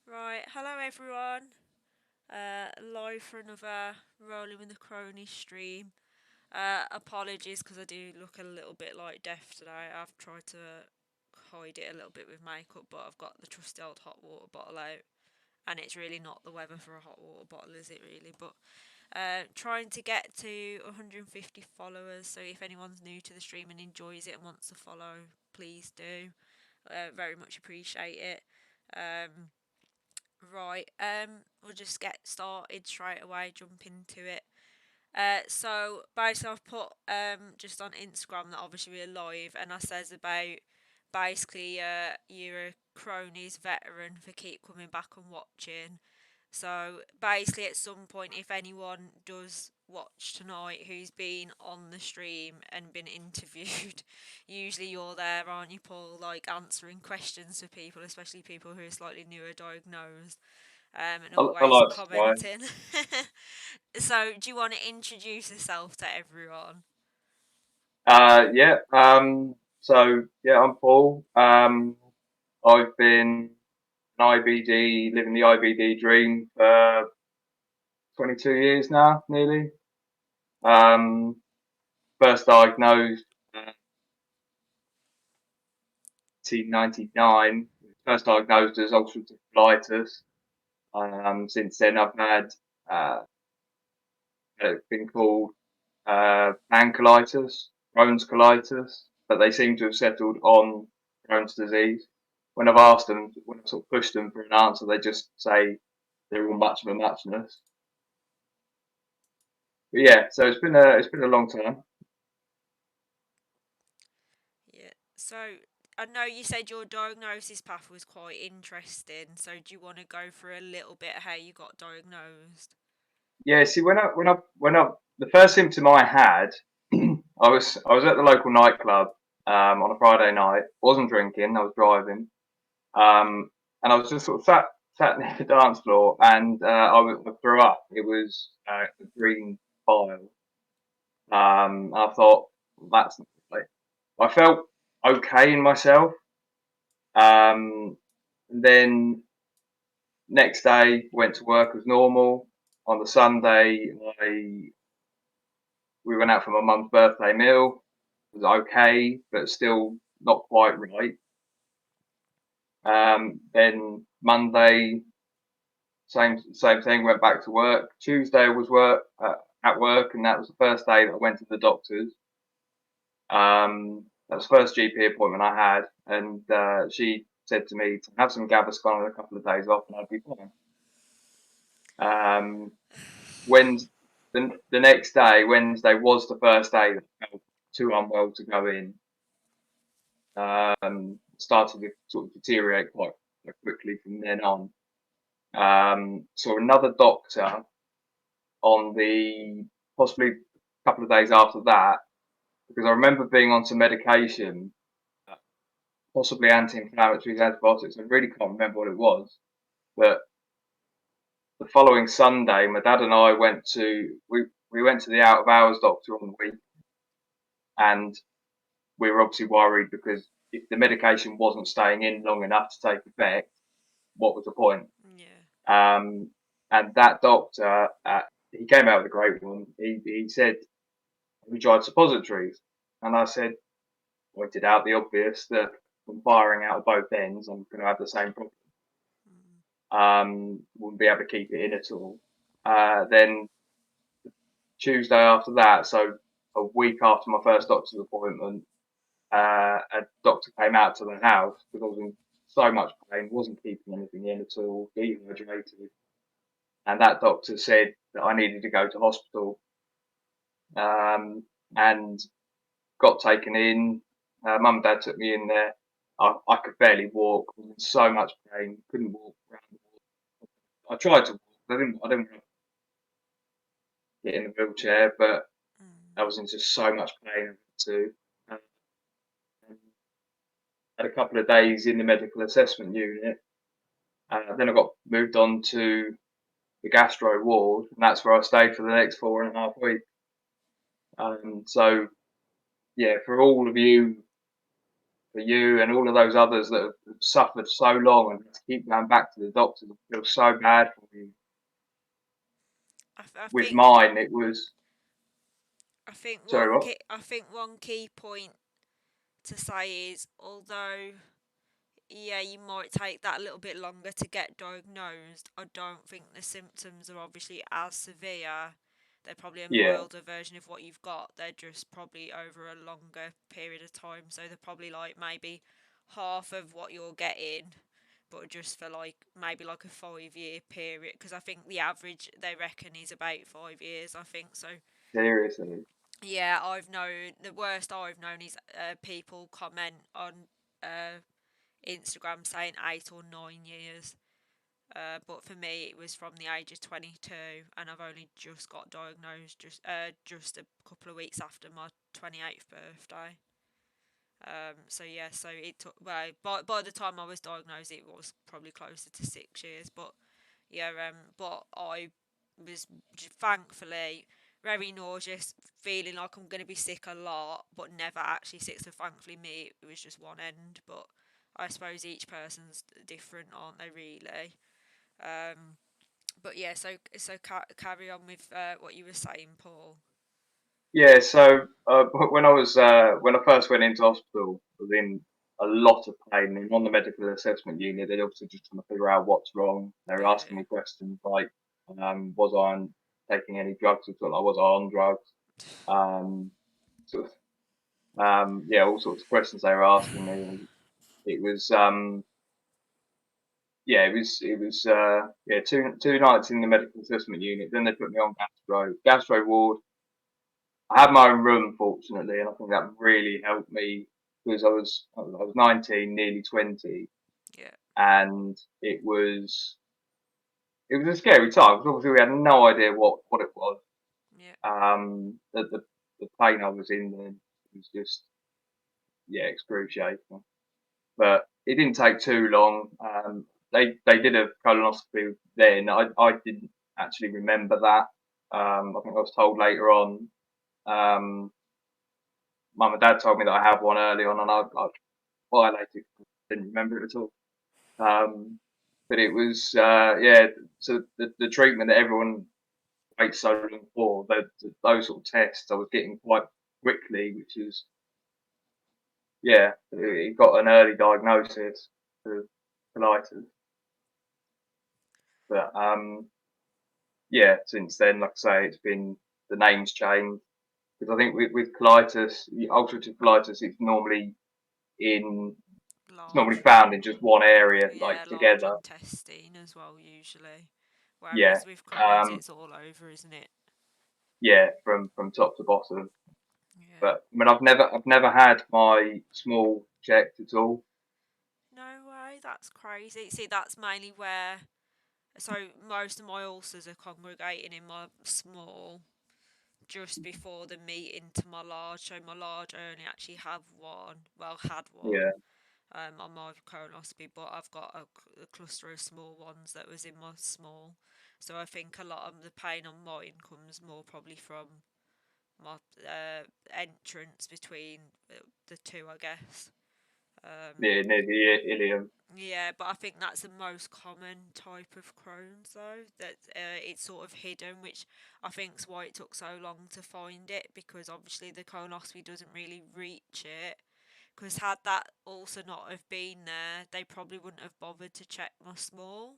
Right, hello everyone. Live for another Rolling with the Crohnies stream. Apologies because I do look a little bit like deaf today. I've tried to hide it a little bit with makeup, but I've got the trusty old hot water bottle out, and it's really not the weather for a hot water bottle, is it really? But trying to get to 150 followers, so if anyone's new to the stream and enjoys it and wants to follow, please do. Very much appreciate it. Um, Right, we'll just get started straight away, jump into it. So basically I've put just on Instagram that obviously we're live and I says about basically you're a Crohnies veteran for keep coming back and watching. So basically, at some point, if anyone does watch tonight who's been on the stream and been interviewed, usually you're there, aren't you, Paul? Like answering questions for people, especially people who are slightly newer diagnosed, and I always like to try. commenting. So, do you want to introduce yourself to everyone? Yeah. Yeah, I'm Paul. I've been an IBD, living the IBD dream for 22 years now, nearly. Um, First diagnosed 1999. First diagnosed as ulcerative colitis. Since then, I've had a thing called pancolitis, Crohn's colitis, but they seem to have settled on Crohn's disease. When I've asked them, when I've sort of pushed them for an answer, they just say they're all much of a muchness. But yeah, so it's been a long time. Yeah. So, I know you said your diagnosis path was quite interesting. So, do you want to go through a little bit how you got diagnosed? Yeah, see, when I the first symptom I had, I was at the local nightclub on a Friday night. Wasn't drinking, I was driving, and I was just sort of sat near the dance floor, and I threw up. It was a green bile. I thought that's not right. I felt okay in myself. Um, and then next day went to work as normal. On the Sunday, we went out for my mum's birthday meal. It was okay, but still not quite right. Then Monday, same thing. Went back to work. Tuesday was work at work, and that was the first day that I went to the doctors. That was the first GP appointment I had, and she said to me to have some Gaviscon and a couple of days off, and I'd be fine. Um, when the next day, Wednesday, was the first day that I felt too unwell to go in. Started to sort of deteriorate quite quickly from then on. Saw another doctor on the possibly a couple of days after that because I remember being on some medication, possibly anti-inflammatories, antibiotics. I really can't remember what it was, but the following Sunday, my dad and I we went to the out of hours doctor on the week, and we were obviously worried because if the medication wasn't staying in long enough to take effect, what was the point? Yeah. Um, and that doctor, he came out with a great one. He said, "Have you tried suppositories?" And I said, pointed out the obvious that from firing out of both ends, I'm going to have the same problem. Mm. Wouldn't be able to keep it in at all. Then Tuesday after that, so a week after my first doctor's appointment, a doctor came out to the house because I was in so much pain, wasn't keeping anything in at all, dehydrated. And that doctor said that I needed to go to hospital, um, and got taken in. Mum and dad took me in there. I could barely walk. I was in so much pain. Couldn't walk around the ward. I tried to walk. I didn't want to get in the wheelchair, but I Mm. was in just so much pain too. Um, had a couple of days in the medical assessment unit. Then I got moved on to the gastro ward, and that's where I stayed for the next 4.5 weeks. So yeah, for all of you for you and all of those others that have suffered so long and to keep going back to the doctors. I feel so bad for you. I With think mine, it was sorry, what? I think one key point to say is, although yeah, you might take that a little bit longer to get diagnosed, I don't think the symptoms are obviously as severe. They're probably a Yeah, milder version of what you've got. They're just probably over a longer period of time. So they're probably like maybe half of what you're getting, but just for like maybe like a 5 year period. Because I think the average they reckon is about 5 years. I think so. seriously. Yeah, I've known the worst I've known is people comment on uh, Instagram saying 8 or 9 years. But for me, it was from the age of 22, and I've only just got diagnosed just a couple of weeks after my 28th birthday. So yeah, so it took well by the time I was diagnosed, it was probably closer to 6 years. But yeah, but I was thankfully very nauseous, feeling like I'm going to be sick a lot, but never actually sick. So thankfully, me it was just one end. But I suppose each person's different, aren't they? Really. Um, but yeah, carry on with what you were saying, Paul. Yeah, so when I first went into hospital, I was in a lot of pain. And on the medical assessment unit, they're obviously just trying to figure out what's wrong. They were asking Yeah, me questions like, was I taking any drugs at all? Like, was I on drugs? Um, sort of, yeah, all sorts of questions they were asking me. And it was, yeah, yeah, two nights in the medical assessment unit. Then they put me on gastro ward. I had my own room, fortunately, and I think that really helped me because I was 19, nearly 20, yeah, and it was a scary time because obviously we had no idea what it was. yeah, The pain I was in then was just yeah excruciating. But it didn't take too long. They did a colonoscopy then. I didn't actually remember that. I think I was told later on. Um, Mum and Dad told me that I had one early on, and I violated. Didn't remember it at all. Um, but it was yeah. So the treatment that everyone waits so long for, those sort of tests, I was getting quite quickly, which is yeah. It got an early diagnosis for colitis, but yeah. Since then, like I say, it's been the name's changed because I think with colitis, ulcerative colitis, in it's normally large. found in just one area, Yeah, like large together. intestine as well usually. Yeah, Whereas with Crohn's, um, it's all over, isn't it? yeah, from top to bottom. Yeah. But I mean, I've never had my small checked at all. No way, that's crazy. See, that's mainly where. So most of my ulcers are congregating in my small, just before the meat into my large. So my large I only actually have one. Well, had one. Yeah, On my colonoscopy, but I've got a cluster of small ones that was in my small. So I think a lot of the pain on mine comes more probably from my entrance between the two, I guess. Um, near the ilium. yeah, but I think that's the most common type of Crohn's, though. That it's sort of hidden, which I think's why it took so long to find it, because obviously the colonoscopy doesn't really reach it. Because had that also not have been there, they probably wouldn't have bothered to check my small.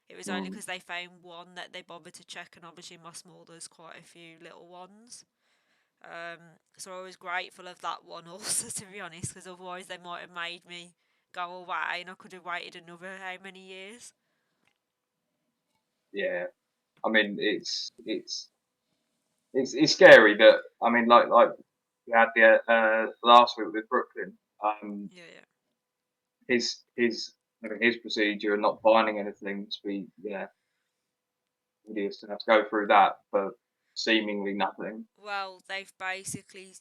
It was only Mm, because they found one that they bothered to check, and obviously my small there's quite a few little ones. So I was grateful of that one also, to be honest, because otherwise they might have made me go away, and I could have waited another how many years. yeah, I mean it's scary that I mean like we had the last week with Brooklyn. Yeah, yeah. His procedure and not finding anything to be yeah hideous to have to go through that for seemingly nothing. Well, they've basically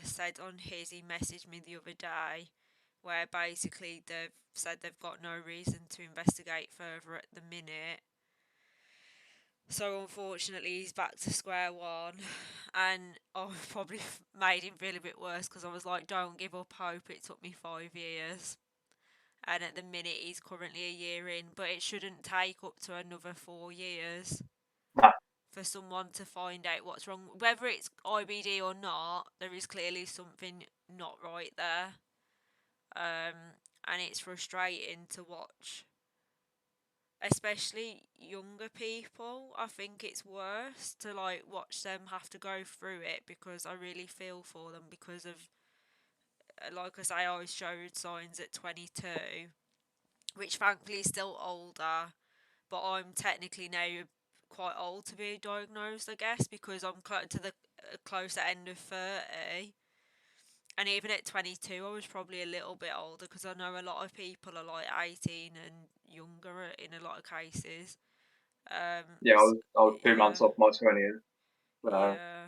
said on his, he messaged me the other day, where basically they've said they've got no reason to investigate further at the minute. So unfortunately, he's back to square one, and I've probably made him feel a bit worse because I was like, "Don't give up hope." It took me 5 years, and at the minute he's currently a year in, but it shouldn't take up to another 4 years No, for someone to find out what's wrong. Whether it's IBD or not, there is clearly something not right there, and it's frustrating to watch, especially younger people. I think it's worse to like watch them have to go through it because I really feel for them because of, like I say, I showed signs at 22, which thankfully is still older, but I'm technically now quite old to be diagnosed, I guess, because I'm to the closer end of 30. And even at 22, I was probably a little bit older because I know a lot of people are like 18 and younger in a lot of cases. yeah, I was 2 months Yeah, off my 20th. Uh, yeah.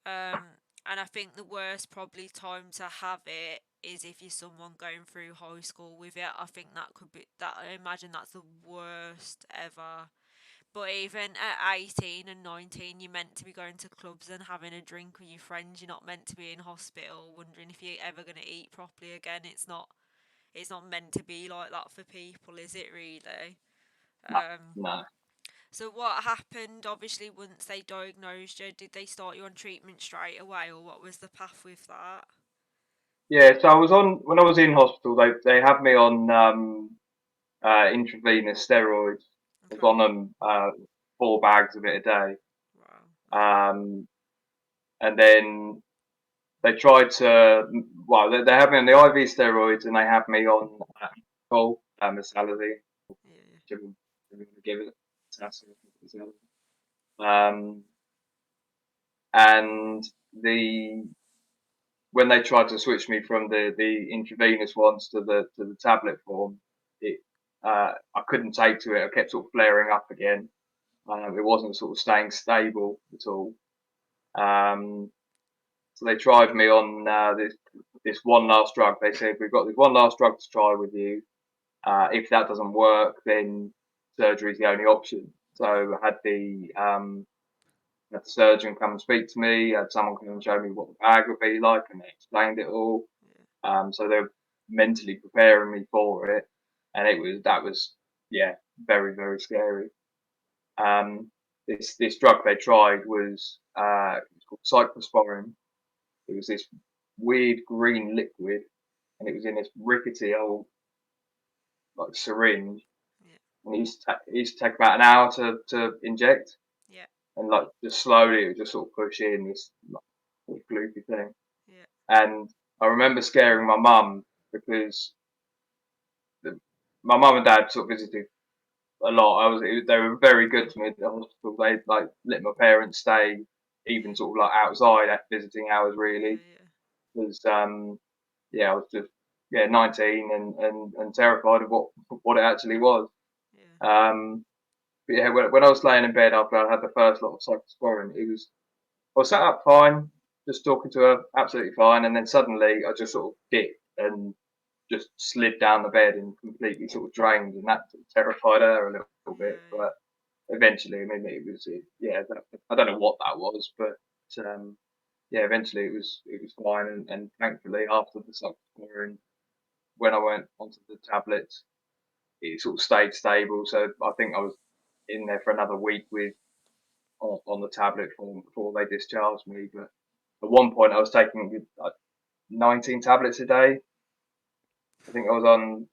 Um, and I think the worst probably time to have it is if you're someone going through high school with it. I think that could be that. I imagine that's the worst ever. But even at 18 and 19, you're meant to be going to clubs and having a drink with your friends. You're not meant to be in hospital wondering if you're ever going to eat properly again. It's not. It's not meant to be like that for people, is it really? no, Um, no. so what happened? Obviously, once they diagnosed you, did they start you on treatment straight away, or what was the path with that? Yeah, so I was on when I was in hospital. They had me on intravenous steroids. I was on Okay. them 4 bags of it a day, Wow. Okay. um, and then they tried to. Well, they had me on the IV steroids, and they had me on alcohol, mesalazine, Yeah. whichever you want to give it. Um, and the when they tried to switch me from the intravenous ones to the tablet form, it I couldn't take to it. I kept sort of flaring up again. It wasn't sort of staying stable at all. Um, so they tried me on this one last drug. They said we've got this one last drug to try with you. If that doesn't work, then surgery is the only option. So Yeah. I had the surgeon come and speak to me. I had someone come and show me what the bag would be like, and they explained it all. Yeah. So they're mentally preparing me for it, and that was yeah very very scary. Um, this drug they tried was it's called cyclosporin. It was this weird green liquid, and it was in this rickety old like syringe, Yeah. and it used to take about an hour to inject, Yeah. and like just slowly it would just sort of push in this like, gloopy thing. Yeah. And I remember scaring my mum because the, my mum and dad sort of visited a lot. They were very good to me at the hospital. They like let my parents stay even Yeah. sort of like outside at visiting hours Yeah. really Yeah. because yeah I was just yeah 19 and terrified of what it actually was. Yeah. Um, but yeah, when I was laying in bed after I had the first lot of cyclosporin, I was sat up fine, just talking to her, absolutely fine, and then suddenly I just sort of dipped and just slid down the bed and completely sort of drained, and that sort of terrified her a little bit. Yeah. But eventually, I mean, yeah, I don't know what that was, but yeah, eventually it was fine, and thankfully after the cyclosporin, when I went onto the tablets, it sort of stayed stable. So I think I was in there for another week with on the tablet form before they discharged me. But at one point, I was taking like 19 tablets a day. I think I was on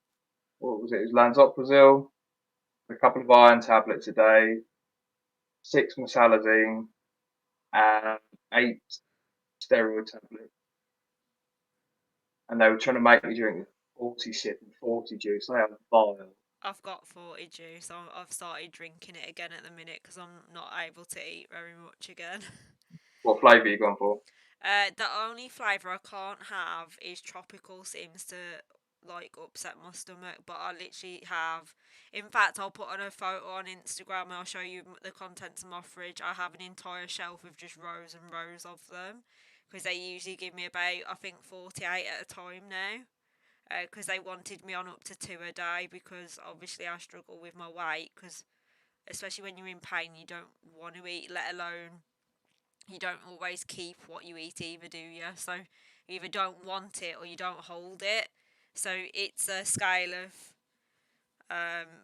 what was it? It was lansoprazole, a couple of iron tablets a day, 6 mesalazine, and 8 steroid tablets. And they were trying to make me drink 40 sip and 40 juice. They are vile. I've got 40 juice. I've started drinking it again at the minute because I'm not able to eat very much again. What flavour you gone for? The only flavour I can't have is tropical. Seems to like upset my stomach, but I literally have. In fact, I'll put on a photo on Instagram and I'll show you the contents of my fridge. I have an entire shelf of just rows and rows of them because they usually give me about I think 48 at a time now. Because they wanted me on up to two a day because obviously I struggle with my weight because especially when you're in pain, you don't want to eat, let alone you don't always keep what you eat either, do you? So you either don't want it or you don't hold it. So it's a scale of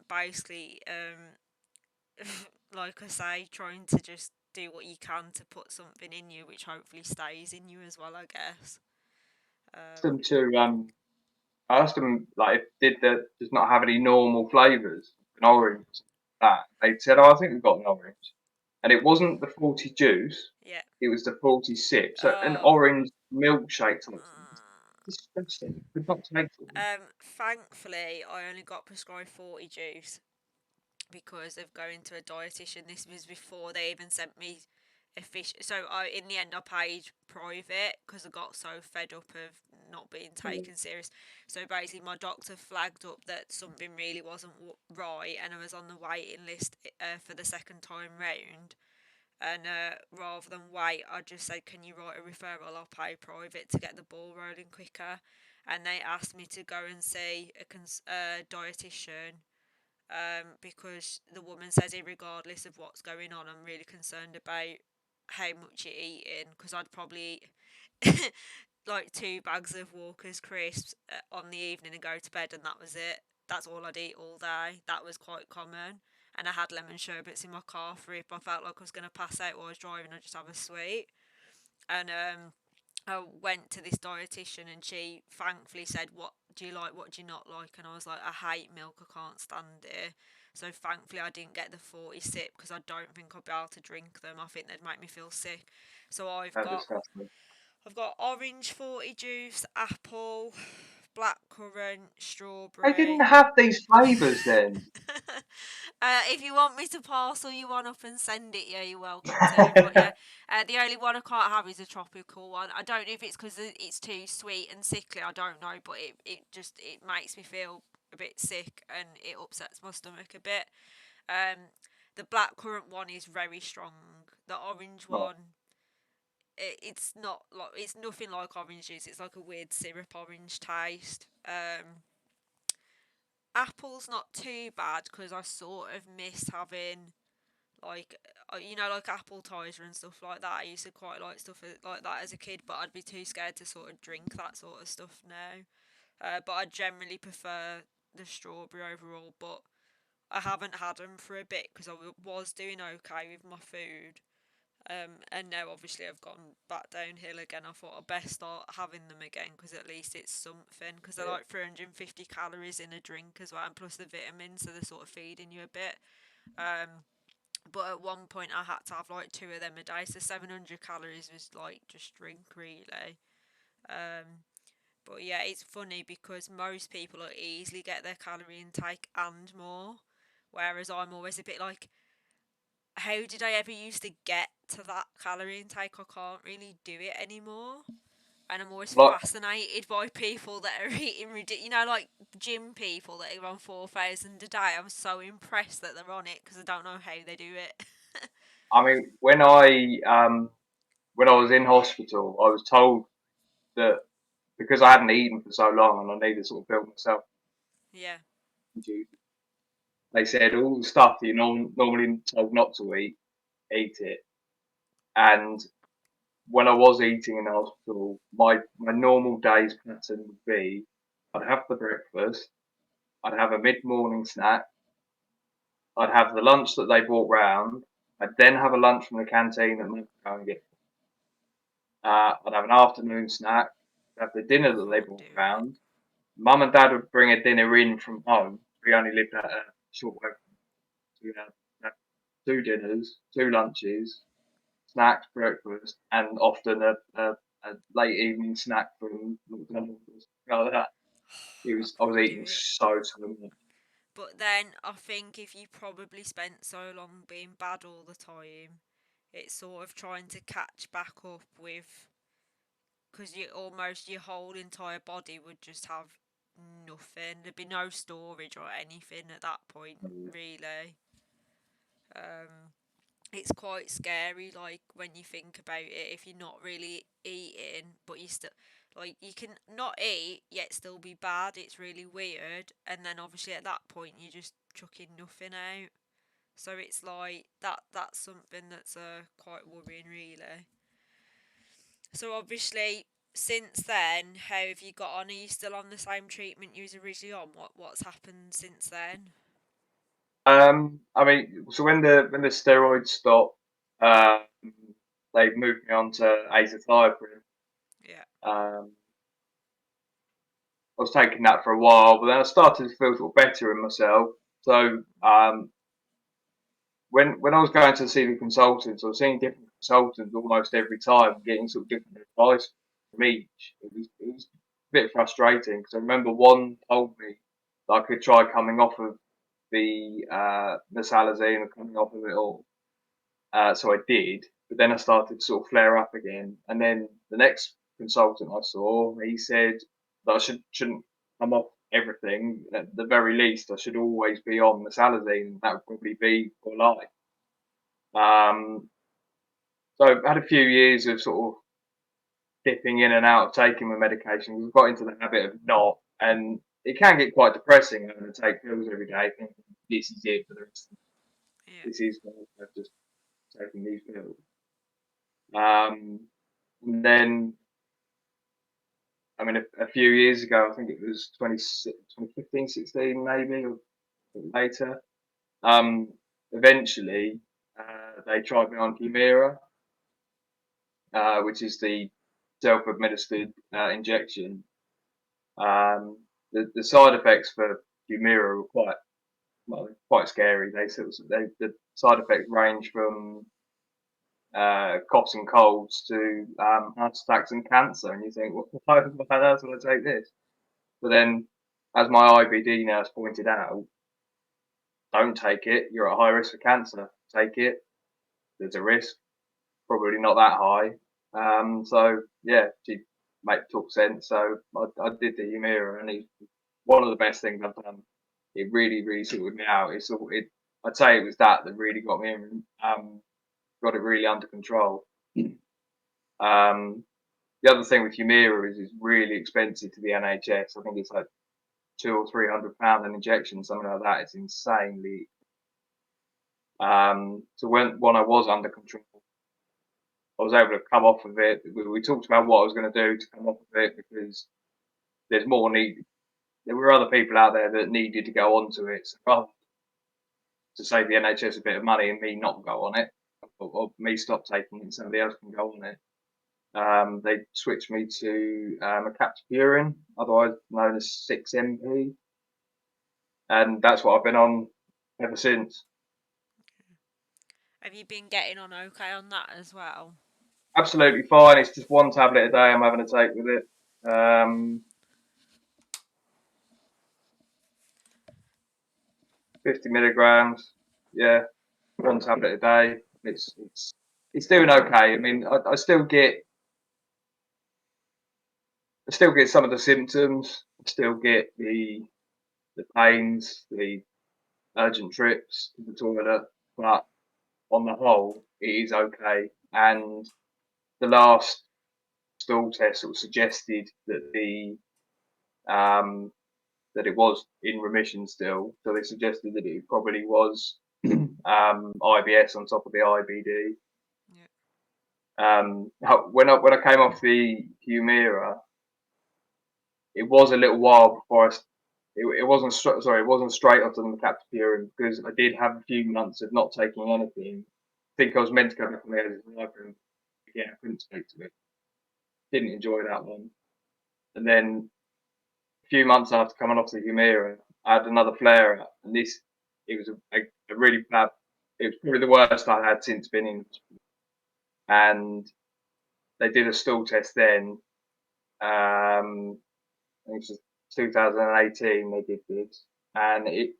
basically, like I say, trying to just do what you can to put something in you, which hopefully stays in you as well, I guess. Them Um, to I asked them like if did the does not have any normal flavours, an orange, that they said, oh, I think we've got an orange, and it wasn't the 40 juice, yeah. it was the 40 sip, so an Oh. orange milkshake type thing. Disgusting. Could not taste it. Thankfully, I only got prescribed 40 juice because of going to a dietitian. This was before they even sent me a fish. So in the end, I paid private because I got so fed up of not being taken serious. So basically, my doctor flagged up that something really wasn't right, and I was on the waiting list for the second time round. And rather than wait, I just said, "Can you write a referral? I'll pay private to get the ball rolling quicker." And they asked me to go and see a dietitian because the woman says, regardless of what's going on, I'm really concerned about how much you're eating because I'd probably eat like 2 bags of Walker's crisps on the evening and go to bed, and that was it. That's all I'd eat all day. That was quite common. And I had lemon sherbets in my car for if I felt like I was going to pass out while I was driving, I'd just have a sweet. And I went to this dietitian and she thankfully said, "What do you like? What do you not like?" And I was like, "I hate milk. I can't stand it." So thankfully, I didn't get the 40 sip because I don't think I'd be able to drink them. I think they'd make me feel sick. So That's disgusting. I've got orange 40 juice, apple, black currant, They didn't strawberry. have these flavours then. If you want me to parcel you one up and send it, yeah, you're welcome to. But yeah, the only one I can't have is a tropical one. I don't know if it's because it's too sweet and sickly. I don't know, but it makes me feel a bit sick and it upsets my stomach a bit. Um, the black currant one is very strong. The orange Right. one, it's not like it's nothing like orange juice. It's like a weird syrup orange taste. Apple's not too bad because I sort of miss having like like apple cider and stuff like that. I used to quite like stuff like that as a kid, but I'd be too scared to sort of drink that sort of stuff now. But I generally prefer the strawberry overall. But I haven't had them for a bit because was doing okay with my food. And now obviously I've gone back downhill again. I thought I'd best start having them again because at least it's something. Because they're Yeah, like 350 calories in a drink as well, and plus the vitamins, so they're sort of feeding you a bit. Um, but at one point I had to have like two of them a day, so 700 calories was like just drink really. Um, but yeah, it's funny because most people will easily get their calorie intake and more, whereas I'm always a bit like, how did I ever used to get to that calorie intake? I can't really do it anymore. And I'm always like fascinated by people that are eating ridiculous, like gym people that are on 4,000 a day. I'm so impressed that they're on it because I don't know how they do it. I mean, when I was in hospital, I was told that because I hadn't eaten for so long and I needed to sort of build myself, Yeah. they said all the stuff that you're normally told not to eat it. And when I was eating in the hospital, my normal day's pattern would be I'd have the breakfast, I'd have a mid morning snack, I'd have the lunch that they brought round, I'd then have a lunch from the canteen that I could go and get. I'd have an afternoon snack, have the dinner that they Can't do brought it. round. Mum and Dad would bring a dinner in from home. We only lived at a short way from so we'd have two dinners, two lunches, snacks, breakfast, and often a late evening snack from McDonald's or something like that. I I was couldn't do eating it. so much. But then I think if you probably spent so long being bad all the time, it's sort of trying to catch back up with, because you almost your whole entire body would just have nothing. There'd be no storage or anything at that point, really. Um, it's quite scary, like when you think about it. If you're not really eating, but you still like you can not eat yet still be bad. It's really weird. And then obviously at that point you're just chucking nothing out. So it's like that's something that's quite worrying really. So obviously since then, how have you got on? Are you still on the same treatment you was originally on? What's happened since then? I mean, so when the steroids stopped, they moved me on to azathioprine. Yeah. Um, I was taking that for a while, but then I started to feel sort of better in myself. So when I was going to see the consultants, I was seeing different consultants almost every time, getting sort of different advice from each. It was a bit frustrating because I remember one told me that I could try coming off of the salazine and coming off of it all. So I did, but then I started to sort of flare up again. And then the next consultant I saw, he said that I shouldn't come off everything. At the very least, I should always be on the salazine. That would probably be for life. Um, so I've had a few years of sort of dipping in and out of taking my medication. We've got into the habit of not, and it can get quite depressing having to take pills every day, thinking this is it for the rest. Yeah. This is I've just taking these pills. Um, and then, I mean, a few years ago, I think it was 2015, 16 maybe, or later. Um, eventually, they tried me on Humira, which is the self-administered injection. The side effects for Humira were quite scary. The side effects range from coughs and colds to heart attacks and cancer, and you think, well, why on earth would I take this? But then, as my IBD nurse pointed out, don't take it. You're at high risk for cancer. Take it. There's a risk, probably not that high. So yeah, she took sense. So I did the Humira, and it's one of the best things I've done. It really, really sorted me out. I'd say it was that really got me in, got it really under control. Um, the other thing with Humira is it's really expensive to the NHS. I think it's like £200 or £300 an injection, something like that. It's insanely. So when I was under control, I was able to come off of it. We talked about what I was going to do to come off of it because there's more need. There were other people out there that needed to go onto it. So rather to save the NHS a bit of money and me not go on it, or me stop taking it and somebody else can go on it, they switched me to a captopril, otherwise known as 6MP, and that's what I've been on ever since. Have you been getting on okay on that as well? Absolutely fine. It's just one tablet a day I'm having to take with it. 50 milligrams. Yeah, one tablet a day. It's doing okay. I mean, I still get some of the symptoms. I still get the pains, the urgent trips to the toilet, but on the whole, it is okay. And the last stool test sort of suggested um, that it was in remission still. So they suggested that it probably was IBS on top of the IBD. Yeah. When I came off the Humira, it was a little while before it wasn't sorry, it wasn't straight after the captopril because I did have a few months of not taking anything. I think I was meant to go back on the azathioprine. Again, I couldn't stick to it. Didn't enjoy that one. And then a few months after coming off the Humira, I had another flare up, and it was a really bad. It was probably the worst I had since been in. And they did a stool test then. I think it was 2018 they did this, and it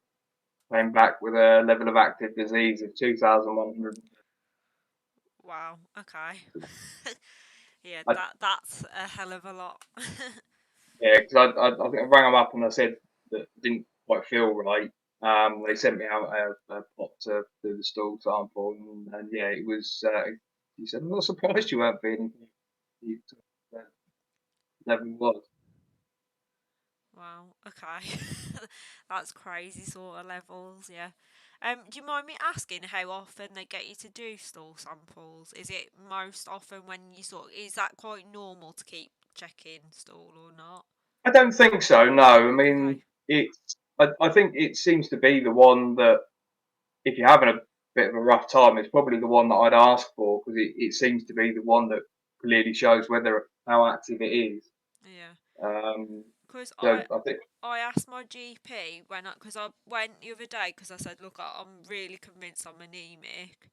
came back with a level of active disease of 2,100. Wow. Okay. Yeah, I, that's a hell of a lot. yeah, because I think I rang them up and I said that it didn't quite feel right. They Yeah. sent me out a pot to do the stool sample, and yeah, it was. He said, "I'm not surprised you weren't feeling it." You never was. Wow. Okay. That's crazy sort of levels. Yeah. Do you mind me asking how often they get you to do stool samples? Is it most often when you is that quite normal to keep checking stool or not? I don't think so. No, I Okay. mean it's. I think it seems to be the one that if you're having a bit of a rough time, it's probably the one that I'd ask for because it seems to be the one that clearly shows whether how active it is. Yeah. Um, Because so I think, I asked my GP because I went the other day because I said, look, I'm really convinced I'm anemic.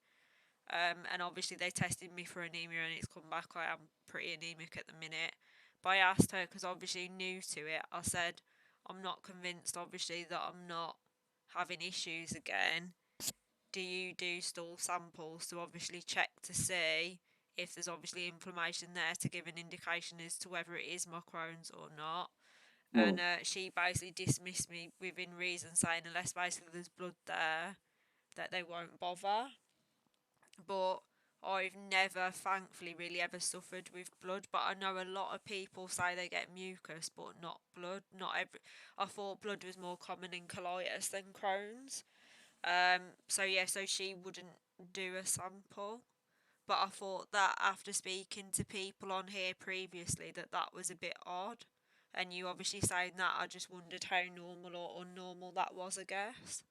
And obviously they tested me for anemia and it's come back. I am pretty anemic at the minute. But I asked her because obviously new to it. I said I'm not convinced, obviously, that I'm not having issues again. Do you do stool samples to obviously check to see if there's obviously inflammation there to give an indication as to whether it is my Crohn's or not? And mm, she basically dismissed me within reason, saying unless basically there's blood there, that they won't bother. But I've never, thankfully, really ever suffered with blood. But I know a lot of people say they get mucus, but not blood. Not every. I thought blood was more common in colitis than Crohn's. So yeah, so she wouldn't do a sample. But I thought that after speaking to people on here previously, that was a bit odd. And you obviously saying that, I just wondered how normal or unnormal that was, I guess.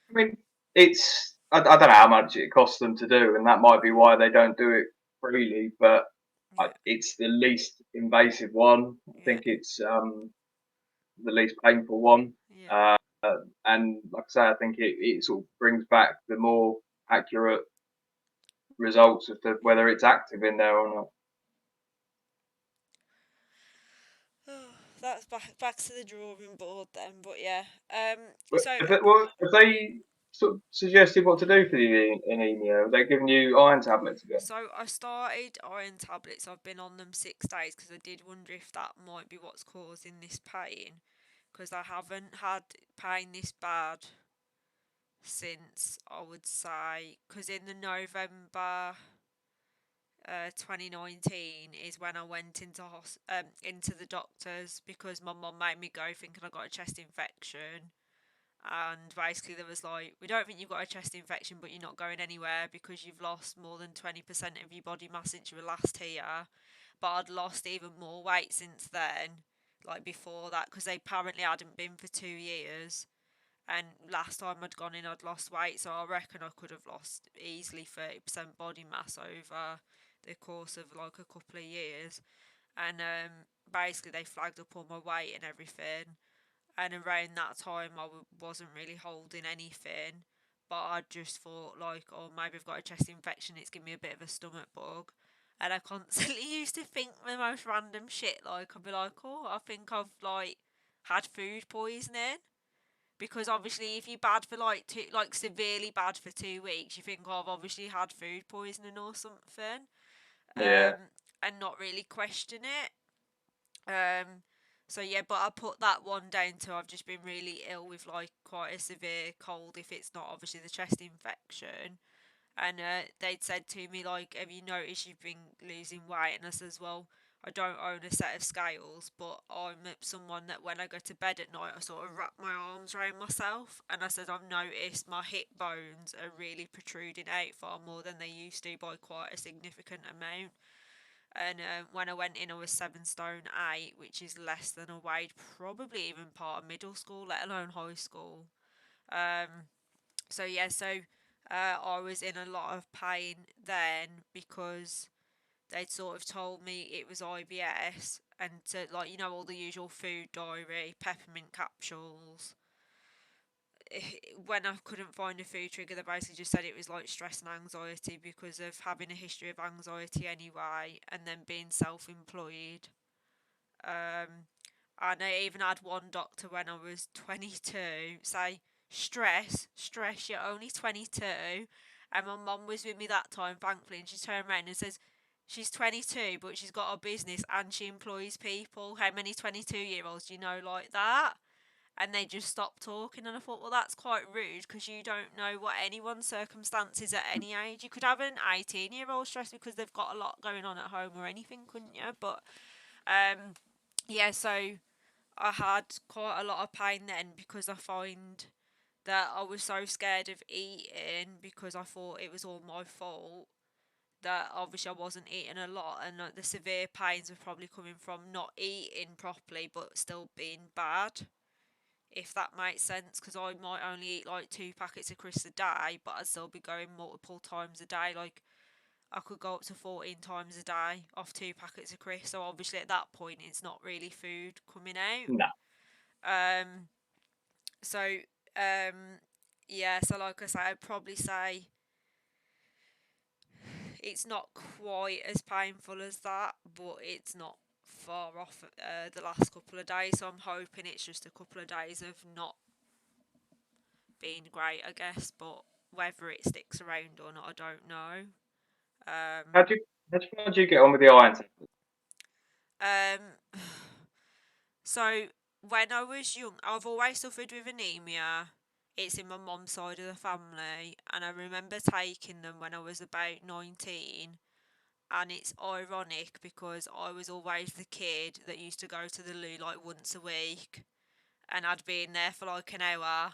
I mean, it's. I don't know how much it costs them to do, and that might be why they don't do it freely. But Yeah, it's the least invasive one. I yeah, think it's the least painful one. yeah, Uh, and like I say, I think it sort of brings back the more accurate results as to yeah. whether it's active in there or not. That's back to the drawing board then. But yeah, But so have they sort of suggested what to do for the anemia? Have they given you iron tablets again? so I started iron tablets. I've been on them 6 days because I did wonder if that might be what's causing this pain. Because I haven't had pain this bad since I would say because in the November 2019 is when I went into the doctors because my mum made me go thinking I got a chest infection. And basically, there was like, we don't think you've got a chest infection, but you're not going anywhere because you've lost more than 20% of your body mass since you were last here. But I'd lost even more weight since then, like before that, because they apparently hadn't been for 2 years. And last time I'd gone in, I'd lost weight, so I reckon I could have lost easily 30% body mass over the course of like a couple of years. And basically, they flagged up all my weight and everything, and around that time wasn't really holding anything, but I just thought like, oh, maybe I've got a chest infection, it's giving me a bit of a stomach bug. And I constantly used to think the most random shit, like I'd be like, oh, I think I've like had food poisoning, because obviously if you're bad for like like severely bad for 2 weeks, you think, oh, I've obviously had food poisoning or something. Yeah. And not really question it. um, so yeah, but I put that one down to I've just been really ill with like quite a severe cold. If it's not obviously the chest infection, and they'd said to me like, "Have you noticed you've been losing weight?" And I says, "Well, I don't own a set of scales, but I'm someone that when I go to bed at night, I sort of wrap my arms around myself." And I said, "I've noticed my hip bones are really protruding out far more than they used to by quite a significant amount." And when I went in, I was 7 stone 8, which is less than I weighed probably even part of middle school, let alone high school. Um, so yeah, so I was in a lot of pain then because they'd sort of told me it was IBS, and to like, all the usual food diary, peppermint capsules. When I couldn't find a food trigger, they basically just said it was like stress and anxiety because of having a history of anxiety anyway, and then being self-employed. Um, and I even had one doctor when I was 22 say, stress, you're only 22. And my mum was with me that time, thankfully, and she turned around and says, she's 22, but she's got a business and she employs people. How many 22-year-olds do you know like that? And they just stopped talking. And I thought, well, that's quite rude because you don't know what anyone's circumstances at any age. You could have an 18-year-old stressed because they've got a lot going on at home or anything, couldn't you? But um, yeah, so I had quite a lot of pain then because I find that I was so scared of eating because I thought it was all my fault, that obviously I wasn't eating a lot, and the severe pains were probably coming from not eating properly but still being bad, if that makes sense, because I might only eat like 2 packets of crisps a day, but I'd still be going multiple times a day. Like, I could go up to 14 times a day off 2 packets of crisps. So obviously at that point, it's not really food coming out. No. Um, so yeah. So like I say, I'd probably say it's not quite as painful as that, but it's not far off the last couple of days. So I'm hoping it's just a couple of days of not being great, I guess. But whether it sticks around or not, I don't know. Um, How do you get on with the iron tablets? um, so when I was young, I've always suffered with anemia. It's in my mum's side of the family, and I remember taking them when I was about 19. And it's ironic because I was always the kid that used to go to the loo like once a week, and I'd be in there for like an hour,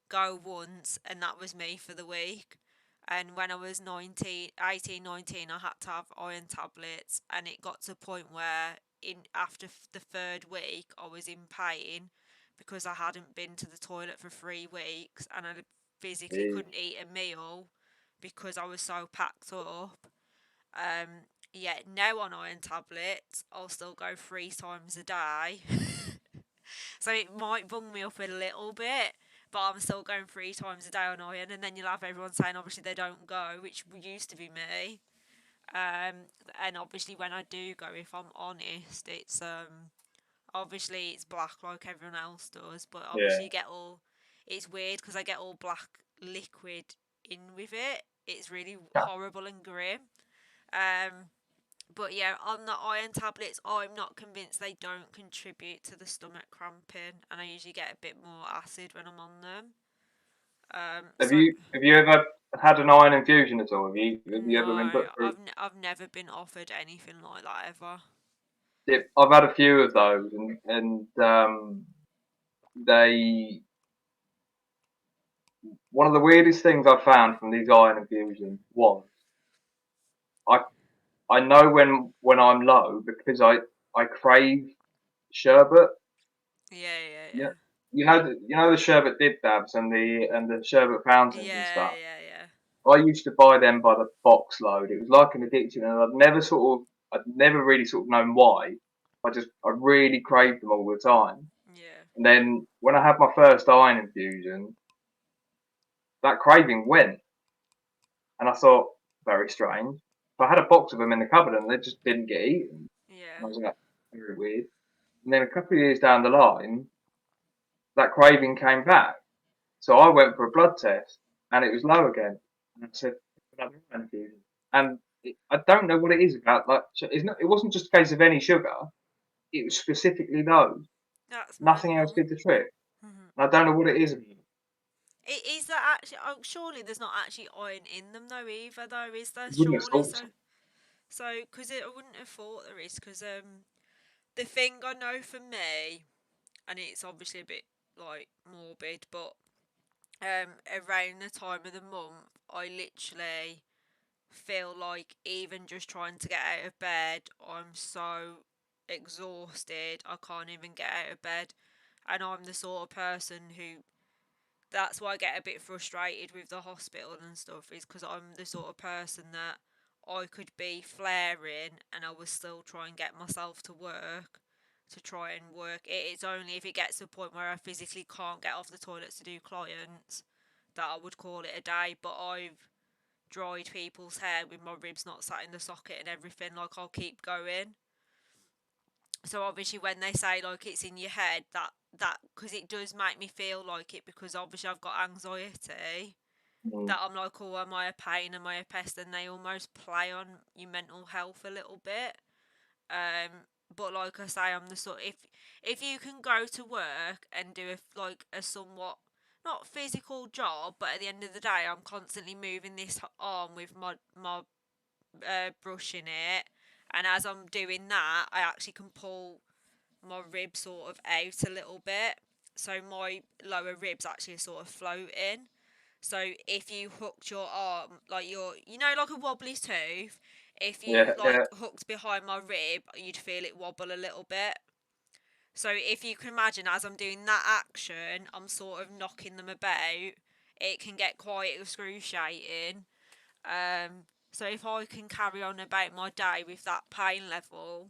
go once, and that was me for the week. And when I was 19, 18, 19, I had to have iron tablets, and it got to a point where after the third week I was in pain because I hadn't been to the toilet for 3 weeks, and I physically Eh, couldn't eat a meal because I was so packed up. Yeah, now on iron tablets, I'll still go 3 times a day. So it might bung me up a little bit, but I'm still going 3 times a day on iron. And then you'll have everyone saying obviously they don't go, which used to be me. And obviously when I do go, if I'm honest, it's obviously it's black like everyone else does, but obviously yeah. you get all. It's weird because I get all black liquid in with it. It's really Yeah. horrible and grim. Um, but yeah, on the iron tablets, I'm not convinced they don't contribute to the stomach cramping, and I usually get a bit more acid when I'm on them. Have So you have you ever had an iron infusion at all? Have you ever been no, put through? I've never been offered anything like that ever. Yeah, I've had a few of those, and they one of the weirdest things I found from these iron infusions was I I know when I'm low because I crave sherbet. Yeah, yeah, Yeah, yeah, you know the sherbet dip dabs and the sherbet fountains and yeah, stuff. yeah, yeah, I used to buy them by the box load. It was like an addiction, and I'd never really sort of known why. I really craved them all the time. yeah. And then when I had my first iron infusion, that craving went, and I thought, very strange. So I had a box of them in the cupboard, and they just didn't get eaten. Yeah. And I was like, very weird. And then a couple of years down the line, that craving came back. So I went for a blood test, and it was low again. And I said, another iron infusion. And I don't know what it is about. Like, it wasn't just a case of any sugar. It was specifically those. That's Nothing else mental. did the trick. Mhm. And I don't know what it is. It is that actually? Oh, surely there's not actually iron in them though either. Though is there? You wouldn't have Surely thought so. so. So, because I wouldn't have thought there is. Because the thing I know for me, and it's obviously a bit like morbid, but around the time of the month, I literally feel like even just trying to get out of bed, I'm so exhausted I can't even get out of bed. And I'm the sort of person who, that's why I get a bit frustrated with the hospital and stuff, is because I'm the sort of person that I could be flaring and I would still try and get myself to work, to try and work. It's only if it gets to a point where I physically can't get off the toilet to do clients that I would call it a day. But I've dried people's hair with my ribs not sat in the socket and everything. Like, I'll keep going. So obviously when they say like it's in your head, that because it does make me feel like it, because obviously I've got anxiety, Mm. that I'm like, oh, am I a pain, am I a pest, and they almost play on your mental health a little bit. But like I say, I'm the sort, if you can go to work and do like a somewhat not physical job, but at the end of the day I'm constantly moving this arm with my brushing it, and as I'm doing that I actually can pull my rib sort of out a little bit. so my lower ribs actually are sort of floating. So if you hooked your arm, like like a wobbly tooth, if you Yeah, like yeah, hooked behind my rib, you'd feel it wobble a little bit. So if you can imagine, as I'm doing that action, I'm sort of knocking them about. It can get quite excruciating. So if I can carry on about my day with that pain level,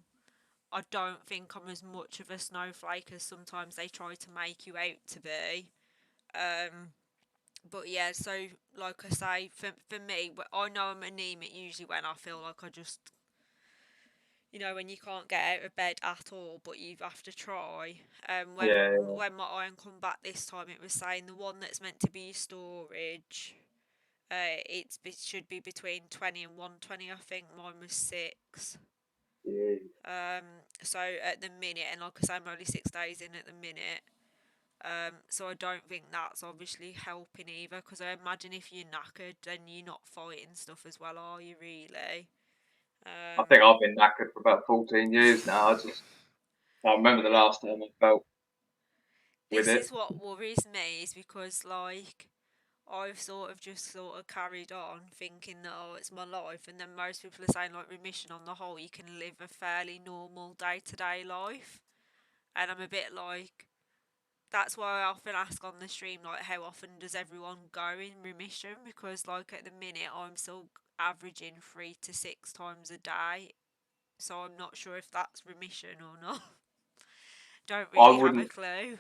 I don't think I'm as much of a snowflake as sometimes they try to make you out to be. Um, but yeah, so like I say, for me, I know I'm anemic usually when I feel like I just, when you can't get out of bed at all, but you have to try. yeah, When my iron come back this time, it was saying the one that's meant to be storage. It should be between 20 and 120. I think mine was 6. yeah. Um, so at the minute, and like I say, I'm only 6 days in at the minute. So I don't think that's obviously helping either. Because I imagine if you're knackered, then you're not fighting stuff as well, are you really? I Um, think I've been knackered for about 14 years now. I remember the last time I felt with this it. is what worries me, is because like I've sort of carried on thinking that, oh, it's my life, and then most people are saying like remission on the whole, you can live a fairly normal day to day life, and I'm a bit like, that's why I often ask on the stream like how often does everyone go in remission, because like at the minute I'm still averaging 3 to 6 times a day, so I'm not sure if that's remission or not. Don't I really have a wouldn't, clue.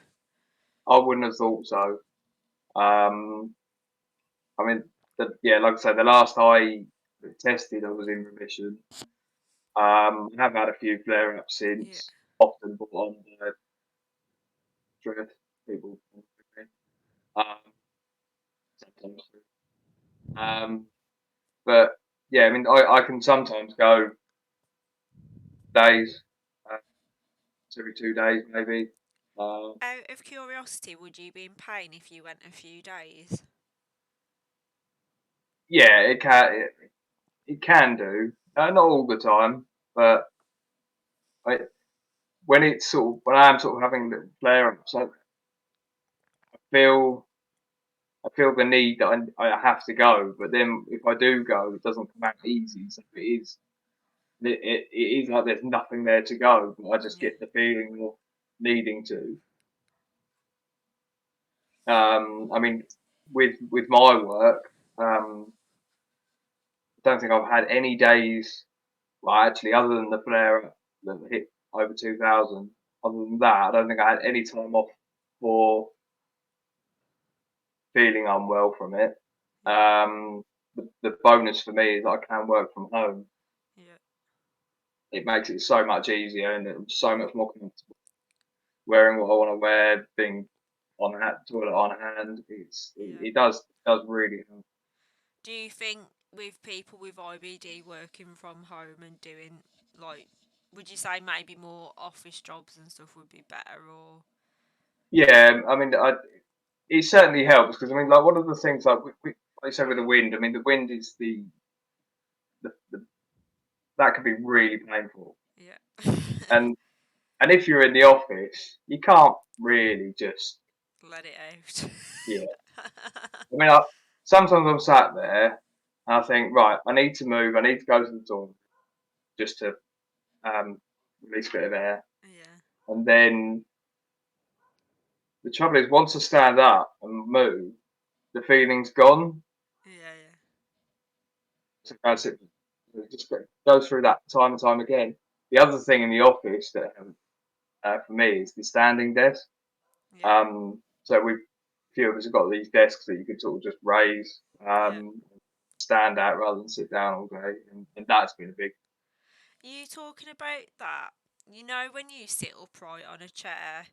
I wouldn't have thought so. Um, I mean, yeah, like I said, the last I tested, I was in remission. I have had a few flare-ups Yeah, since, often brought on by stress, people. Um, sometimes. Um, but yeah, I mean, I can sometimes go days, uh, every 2 days maybe. Uh, out of curiosity, would you be in pain if you went a few days? yeah, it can do. Not all the time, but I, when I'm sort of having little flare-ups, feel I feel the need that I have to go. But then if I do go, it doesn't come out easy. So it is like there's nothing there to go. But I just Yeah, get the feeling of needing to. I mean, with my work, I don't think I've had any days. Well, actually, other than the flare up that hit over 2,000, other than that, I don't think I had any time off for feeling unwell from it. yeah, The bonus for me is I can work from home. yeah, It makes it so much easier and I'm so much more comfortable wearing what I want to wear, being on hand, toilet on hand. yeah. It does really help. Do you think with people with IBD working from home and doing like, would you say maybe more office jobs and stuff would be better, or Yeah, I mean, it certainly helps because I mean, like one of the things like I said with the wind. I mean, the wind is the that can be really painful. yeah, And if you're in the office, you can't really just let it out? yeah. I mean, sometimes I'm sat there and I think, right, I need to move. I need to go to the toilet just to um, release a bit of air. Yeah, And then the trouble is, once I stand up and move, the feeling's gone. yeah, So I sit, just go through that time and time again. The other thing in the office that for me is the standing desk. yeah, So we've few of us have got these desks that you can sort of just raise, yeah. stand at rather than sit down all day, and that's been a big. You talking about that? When you sit upright on a chair,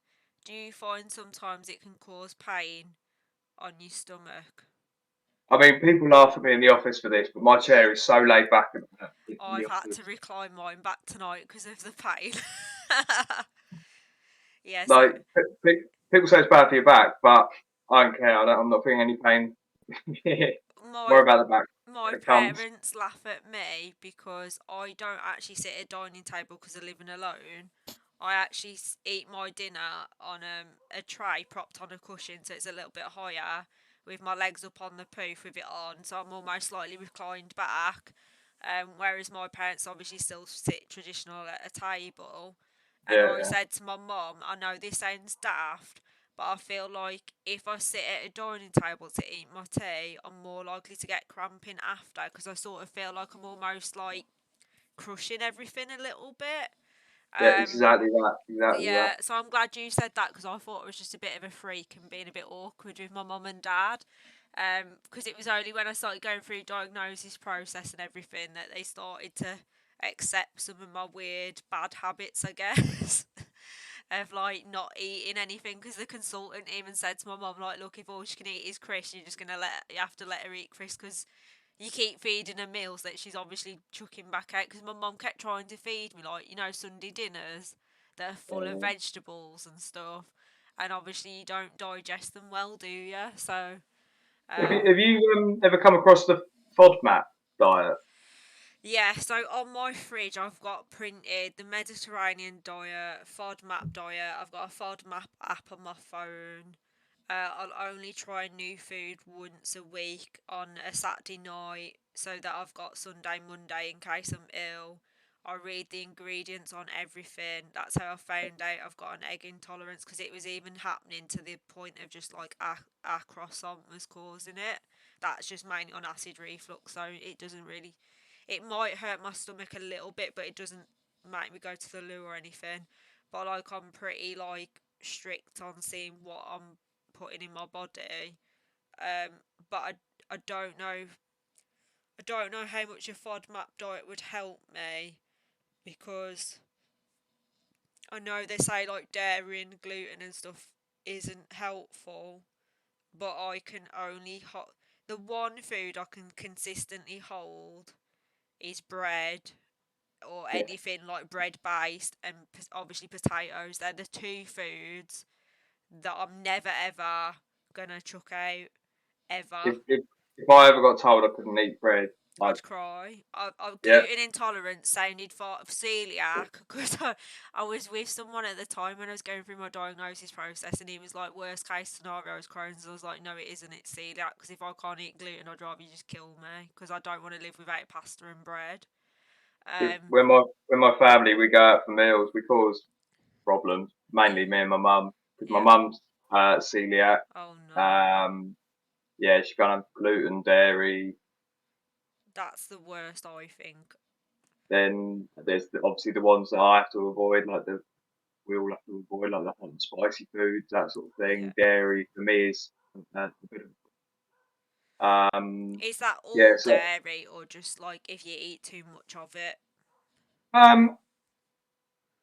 do you find sometimes it can cause pain on your stomach? I mean, people laugh at me in the office for this, but my chair is so laid back in the I've had to office. recline mine back tonight because of the pain. Yeah, so Like people say it's bad for your back, but I don't care. I'm not feeling any pain. my Worry about the back my when it comes. parents laugh at me because I don't actually sit at a dining table because I'm living alone. I actually eat my dinner on a tray propped on a cushion, so it's a little bit higher, with my legs up on the poof with it on, so I'm almost slightly reclined back. Whereas my parents obviously still sit traditional at a table. And I Yeah, said to my mum, I know this sounds daft, but I feel like if I sit at a dining table to eat my tea, I'm more likely to get cramping after because I sort of feel like I'm almost like crushing everything a little bit. yeah, Um, exactly that, exactly that. yeah, so I'm glad you said that because I thought it was just a bit of a freak and being a bit awkward with my mum and dad. Because it was only when I started going through diagnosis process and everything that they started to accept some of my weird bad habits, I guess. Of like not eating anything because the consultant even said to my mum like, look, if all she can eat is Chris, you're just gonna you have to let her eat Chris because you keep feeding her meals that she's obviously chucking back out because my mum kept trying to feed me like Sunday dinners that are full of Uh, vegetables and stuff, and obviously you don't digest them well, do you? So have you, um, have you ever come across the FODMAP diet? yeah, so on my fridge I've got printed the Mediterranean diet, FODMAP diet. I've got a FODMAP app on my phone. I'll only try new food once a week on a Saturday night so that I've got Sunday, Monday in case I'm ill. I read the ingredients on everything. That's how I found out I've got an egg intolerance because it was even happening to the point of just like a croissant was causing it. That's just mainly on acid reflux, so it doesn't really. It might hurt my stomach a little bit, but it doesn't make me go to the loo or anything. But like I'm pretty like strict on seeing what I'm putting in my body. Um, but I don't know. I don't know how much a FODMAP diet would help me because I know they say like dairy and gluten and stuff isn't helpful, but I can only the one food I can consistently hold is bread or Yeah. anything like bread based and obviously potatoes. They're the two foods that I'm never ever gonna chuck out ever. If I ever got told I couldn't eat bread, I'd I'd cry. yeah. Gluten intolerance sounded for celiac because I was with someone at the time when I was going through my diagnosis process, and he was like, worst case scenario is Crohn's. I was like, no, it isn't. It's celiac because if I can't eat gluten, I'd rather you just kill me because I don't want to live without pasta and bread. Um, When my family we go out for meals, we cause problems. yeah, Mainly me and my mum, because my yeah. mum's celiac. Oh no, Um, yeah, she can't have gluten, dairy. that's the worst. I think. Then there's obviously the ones that I have to avoid, like we all have to avoid, like the hot and spicy foods, that sort of Yeah. thing. Dairy for me is a bit Is that yeah. all So dairy or just like if you eat too much of it? um,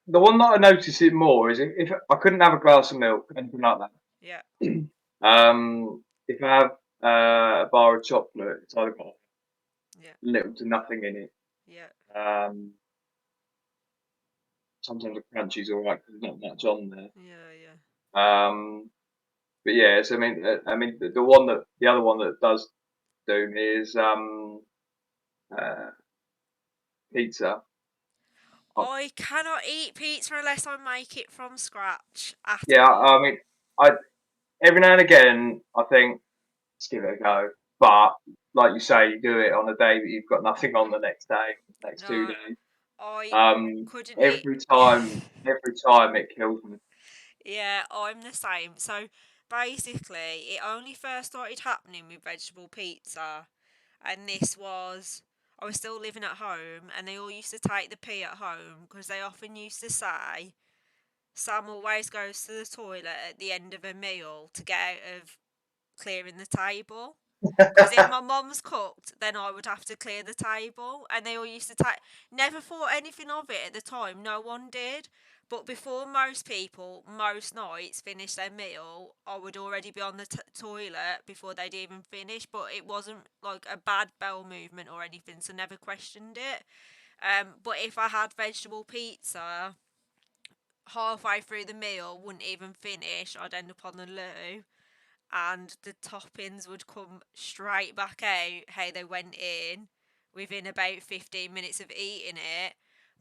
the one that I notice it more is if I couldn't have a glass of milk, anything like that. Yeah, If I have a bar of chocolate, it's either got yeah, little to nothing in it. yeah, Um, Sometimes the crunchy's all right because there's not much on there. yeah, yeah. But yeah, so I mean, the other one that does do me is uh, pizza. Oh, I cannot eat pizza unless I make it from scratch at yeah, all. I mean, I every now and again I think let's give it a go, but like you say, you do it on a day that you've got nothing on the next day, next two No, days. I Um, couldn't eat. every time it kills me. Yeah, I'm the same. So basically, it only first started happening with vegetable pizza, and this was. I was still living at home, and they all used to take the pee at home because they often used to say Sam always goes to the toilet at the end of a meal to get out of clearing the table. Because if my mum's cooked, then I would have to clear the table. And they all used to take. Never thought anything of it at the time. No one did. But before most people, most nights, finish their meal, I would already be on the toilet before they'd even finish. But it wasn't like a bad bowel movement or anything, so never questioned it. But if I had vegetable pizza halfway through the meal, wouldn't even finish, I'd end up on the loo and the toppings would come straight back out how they went in within about 15 minutes of eating it.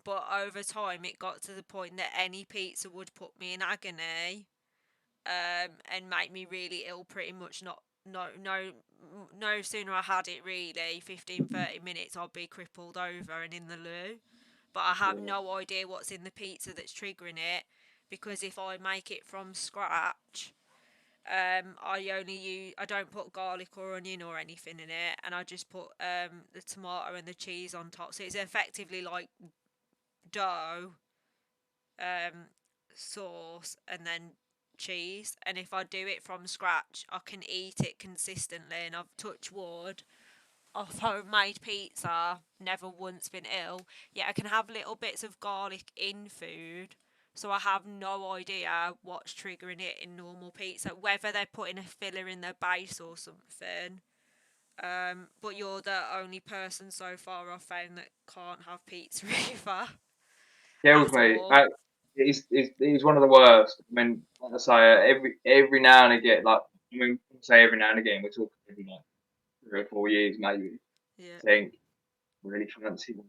But over time, it got to the point that any pizza would put me in agony, and make me really ill pretty much. Not no sooner I had it, really 15-30 minutes, I'd be crippled over and in the loo. But I have Yeah. no idea what's in the pizza that's triggering it, because if I make it from scratch, I don't put garlic or onion or anything in it, and I just put the tomato and the cheese on top. So it's effectively like dough, um, sauce, and then cheese. And if I do it from scratch, I can eat it consistently. And I've touched wood off homemade pizza, never once been ill. Yet I can have little bits of garlic in food. So I have no idea what's triggering it in normal pizza, whether they're putting a filler in their base or something. But you're the only person so far I've found that can't have pizza either Kills at me. all. He's one of the worst. I mean, like I say, every now and again, like I mean, say every now and again, we're talking every like 3 or 4 years maybe. Yeah, Think really fancy one,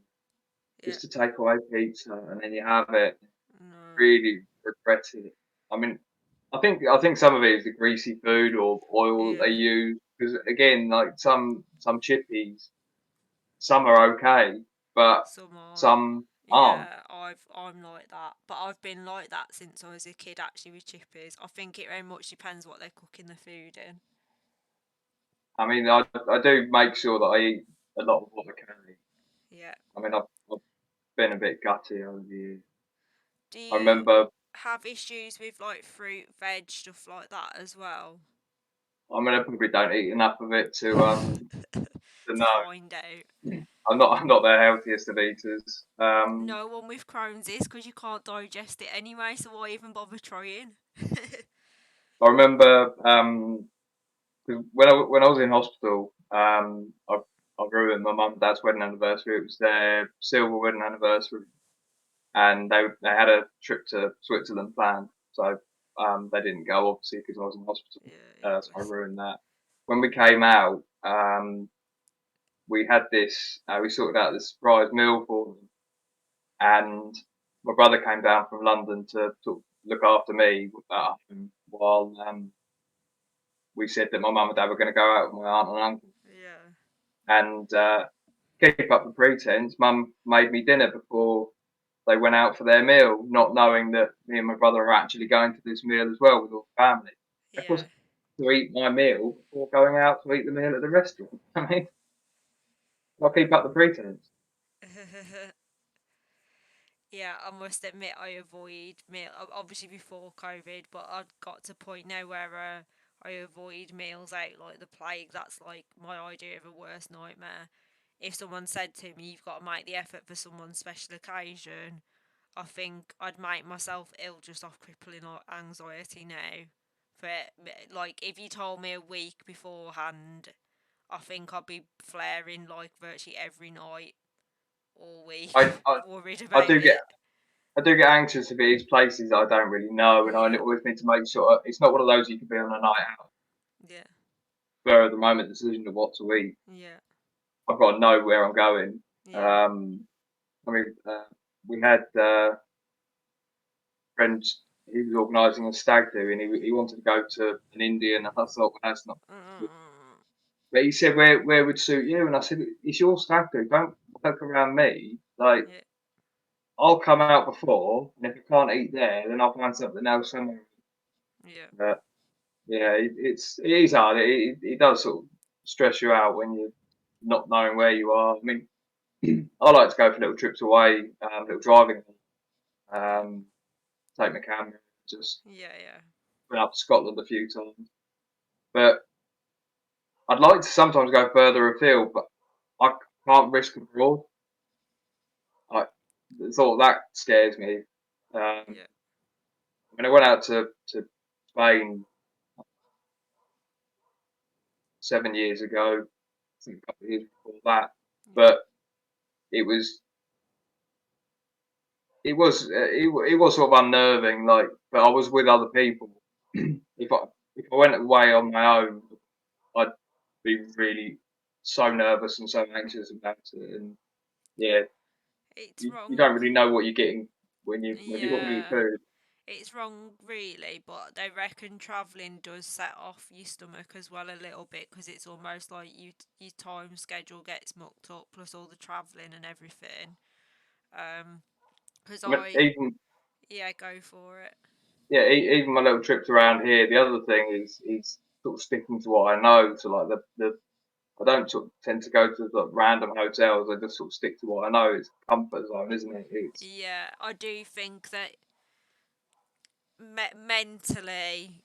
yeah, just to take away pizza, and then you have it. no, Really regret it. I mean, I think some of it is the greasy food or oil that yeah. they use. Because again, like some chippies, some are okay, but Some aren't. some aren't. Yeah, I'm like that, but I've been like that since I was a kid. Actually, with chippies, I think it very much depends what they're cooking the food in. I mean, I do make sure that I eat a lot of what I can eat. Yeah. I mean, I've been a bit gutty over the years. Do I you remember, have issues with like fruit, veg, stuff like that as well? I mean, I probably don't eat enough of it to To know. find out. I'm not the healthiest of eaters. No one with Crohn's is, because you can't digest it anyway. So why even bother trying? I remember 'cause when I was in hospital, I ruined my mum and dad's wedding anniversary. It was their silver wedding anniversary, and they had a trip to Switzerland planned, so they didn't go obviously because I was in hospital. Yeah, yeah, So I bless them. ruined that. When we came out, we had this. We sorted out this surprise meal for them, and my brother came down from London to sort of look after me while we said that my mum and dad were going to go out with my aunt and uncle. Yeah, And keep up the pretense, mum made me dinner before they went out for their meal, not knowing that me and my brother are actually going to this meal as well with all the family. Of course, yeah. to eat my meal before going out to eat the meal at the restaurant. I mean, I'll keep up the pretense. Yeah, I must admit I avoid meal. Obviously before COVID, but I've got to a point now where I avoid meals out like the plague. That's like my idea of a worst nightmare. If someone said to me, "You've got to make the effort for someone's special occasion," I think I'd make myself ill just off crippling anxiety now. For like, if you told me a week beforehand, I think I'd be flaring like virtually every night all week, I, I, worried I about do get it. I do get anxious if it is places that I don't really know, and I Yeah, always need to make sure it's not one of those you can be on a night out. yeah, Spur of the moment decision of what to eat. yeah, I've got to know where I'm going. yeah, Um, I mean, we had friends. He was organising a stag do, and he wanted to go to an Indian. And I thought, well, that's not. mm, But he said, where would suit you? And I said, it's your stag do. Don't poke around me. Like, yeah, I'll come out before, and if I can't eat there, then I'll find something else somewhere. yeah, But yeah, it is hard. It does sort of stress you out when you're not knowing where you are. I mean, I like to go for little trips away, little driving. yeah, Um, take my camera, just yeah, yeah, been up to Scotland a few times. But I'd like to sometimes go further afield, but I can't risk abroad. I the thought that scares me. yeah, When I went out to Spain 7 years ago, I think a couple of years before that, yeah, but it was it was sort of unnerving. Like, but I was with other people. If I went away on my own, I'd be really so nervous and so anxious about it. And yeah, It's you don't wrong. really know what you're getting when you order your Yeah. food. It's wrong, really, but they reckon travelling does set off your stomach as well a little bit because it's almost like your time schedule gets mucked up plus all the travelling and everything. Because I mean, I, even yeah, go for it. yeah, even my little trips around here. The other thing is sort of sticking to what I know. So like the I don't sort of tend to go to like random hotels. I just sort of stick to what I know. It's a comfort zone, isn't it? It's Yeah, I do think that mentally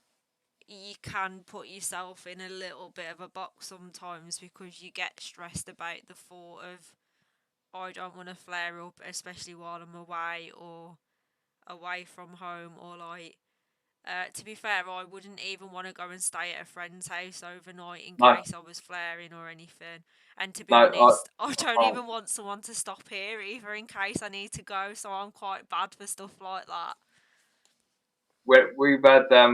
you can put yourself in a little bit of a box sometimes because you get stressed about the thought of I don't want to flare up, especially while I'm away or away from home or like. To be fair, I wouldn't even want to go and stay at a friend's house overnight in no, case I was flaring or anything. And to be no, honest, I I don't can't. even want someone to stop here either in case I need to go, so I'm quite bad for stuff like that. We've had I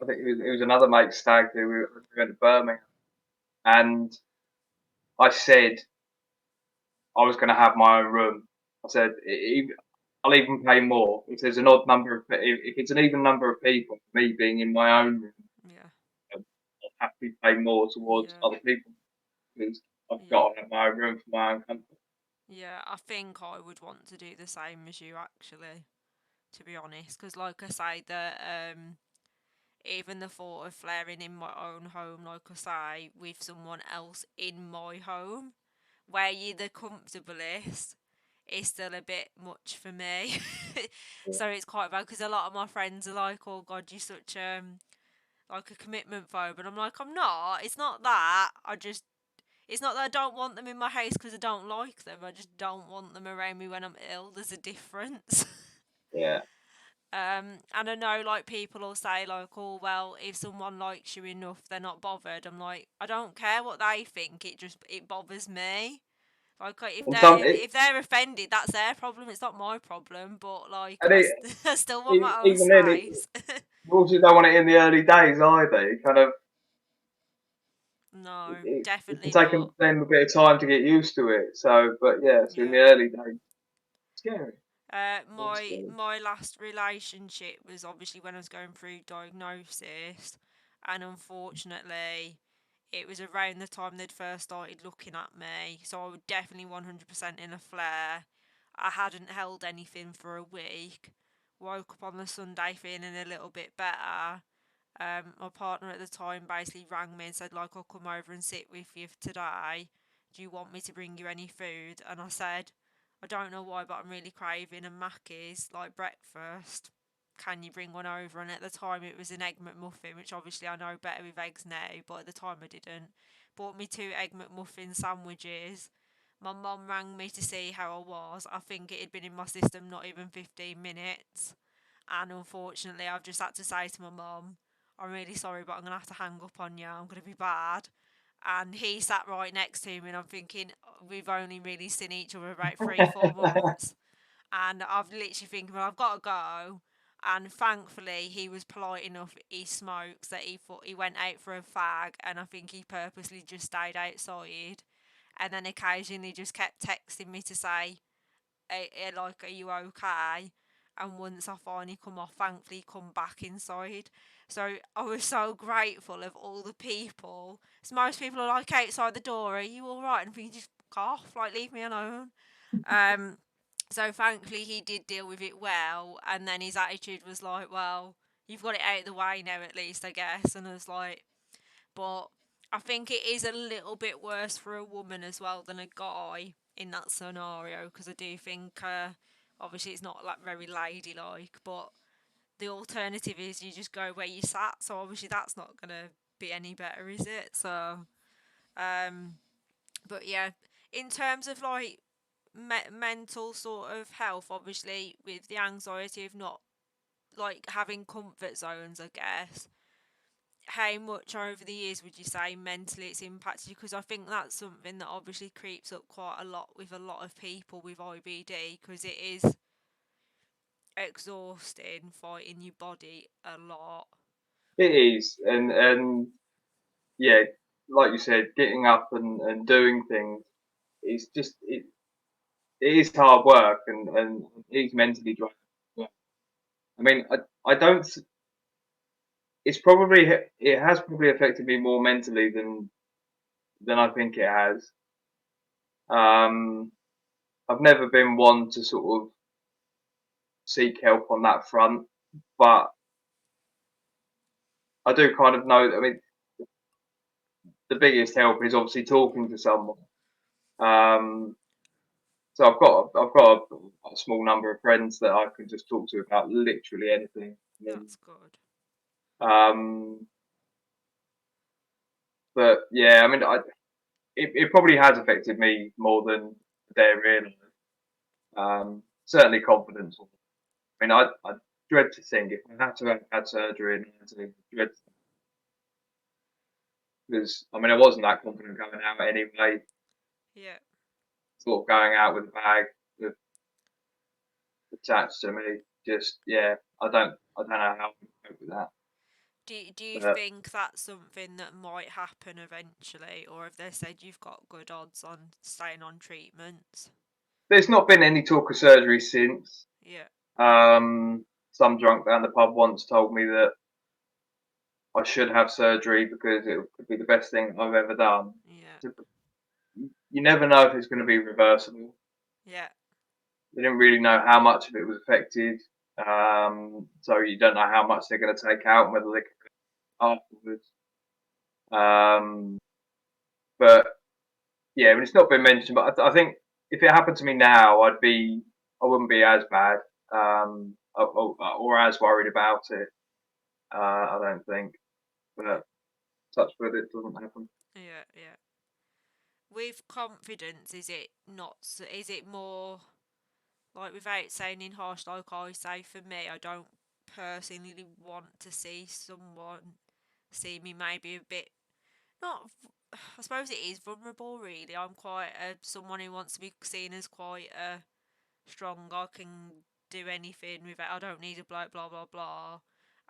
think it was another mate's stag who we went to Birmingham, and I said I was going to have my own room. I said I'll even pay more if there's an odd number of if it's an even number of people. Me being in my own room, Yeah, I'll happily pay more towards yeah, other people because I've yeah. got to have my own room for my own comfort. Yeah, I think I would want to do the same as you actually, to be honest, because like I say, even the thought of flaring in my own home, like I say, with someone else in my home, where you're the comfortablest, is still a bit much for me. So it's quite bad because a lot of my friends are like, "Oh God, you're such like a commitment phobe," and I'm like, "I'm not. It's not that. It's not that I don't want them in my house because I don't like them. I just don't want them around me when I'm ill. There's a difference." Yeah, And I know like people will say like, oh well, if someone likes you enough, they're not bothered. I'm like, I don't care what they think. It bothers me. Like if and some if they're offended, that's their problem. It's not my problem. But like and I still want my own even then, space. you also don't want it in the early days either. You kind of No, it can definitely take not. them a bit of time to get used to it. So, but yeah, so in the Yeah. early days, scary. Very My scary. my last relationship was obviously when I was going through diagnosis, and unfortunately, it was around the time they'd first started looking at me. So I was definitely 100% in a flare. I hadn't held anything for a week. Woke up on the Sunday feeling a little bit better. My partner at the time basically rang me and said like, I'll come over and sit with you today. Do you want me to bring you any food? And I said, I don't know why, but I'm really craving a Mackey's like breakfast. Can you bring one over? And at the time it was an egg McMuffin, which obviously I know better with eggs now, but at the time I didn't. Bought me two egg McMuffin sandwiches. My mum rang me to see how I was. I think it had been in my system not even 15 minutes. And unfortunately, I've just had to say to my mum, I'm really sorry, but I'm going to have to hang up on you. I'm going to be bad. And he sat right next to me, and I'm thinking, we've only really seen each other about 3, 4 months. And I've literally thinking, well, I've got to go. And thankfully, he was polite enough. He smokes that he thought he went out for a fag, and I think he purposely just stayed outside. And then occasionally just kept texting me to say, like, are you okay? And once I finally come off, thankfully he come back inside. So I was so grateful of all the people. So most people are like outside the door, are you alright? And we just fuck off, like leave me alone. Um so thankfully he did deal with it well, and then his attitude was like, well, you've got it out of the way now at least, I guess. And I was like, but I think it is a little bit worse for a woman as well than a guy in that scenario because I do think obviously it's not like very ladylike, but the alternative is you just go where you sat. So obviously that's not gonna be any better, is it? So, um, but yeah, in terms of like mental sort of health, obviously with the anxiety of not like having comfort zones, I guess how much over the years would you say mentally it's impacted you? Because I think that's something that obviously creeps up quite a lot with a lot of people with IBD because it is exhausting fighting your body a lot. It is, and yeah, like you said, getting up and doing things is just it is hard work and it is mentally draining. Yeah. I mean, I don't. It's probably it has probably affected me more mentally than I think it has. Um, I've never been one to sort of seek help on that front, but I do kind of know. I mean, the biggest help is obviously talking to someone. Um, so I've got a small number of friends that I can just talk to about literally anything. That's good. Um, but yeah, I mean, it probably has affected me more than they realise. Certainly confidence. I mean, I dread to think if I had to have had surgery and I had to dread because I mean I wasn't that confident going out anyway. Yeah. Sort of going out with a bag with, attached to me. Just yeah, I don't know how I can cope with that. Do you But think that's something that might happen eventually, or have they said you've got good odds on staying on treatments? there's not been any talk of surgery since. Yeah. Some drunk down the pub once told me that I should have surgery because it could be the best thing I've ever done. Yeah. You never know if it's going to be reversible. Yeah. They didn't really know how much of it was affected, so you don't know how much they're going to take out and whether they can afterwards. Um, but yeah, I mean, it's not been mentioned. But I think if it happened to me now, I wouldn't be as bad or as worried about it. I don't think. But touch wood, it doesn't happen. Yeah. Yeah. With confidence, is it not? Is it more like without saying in harsh, like I say? For me, I don't personally want to see someone see me maybe a bit not. I suppose it is vulnerable. Really, I'm quite someone who wants to be seen as quite strong. I can do anything with it. I don't need a bloke, blah blah blah.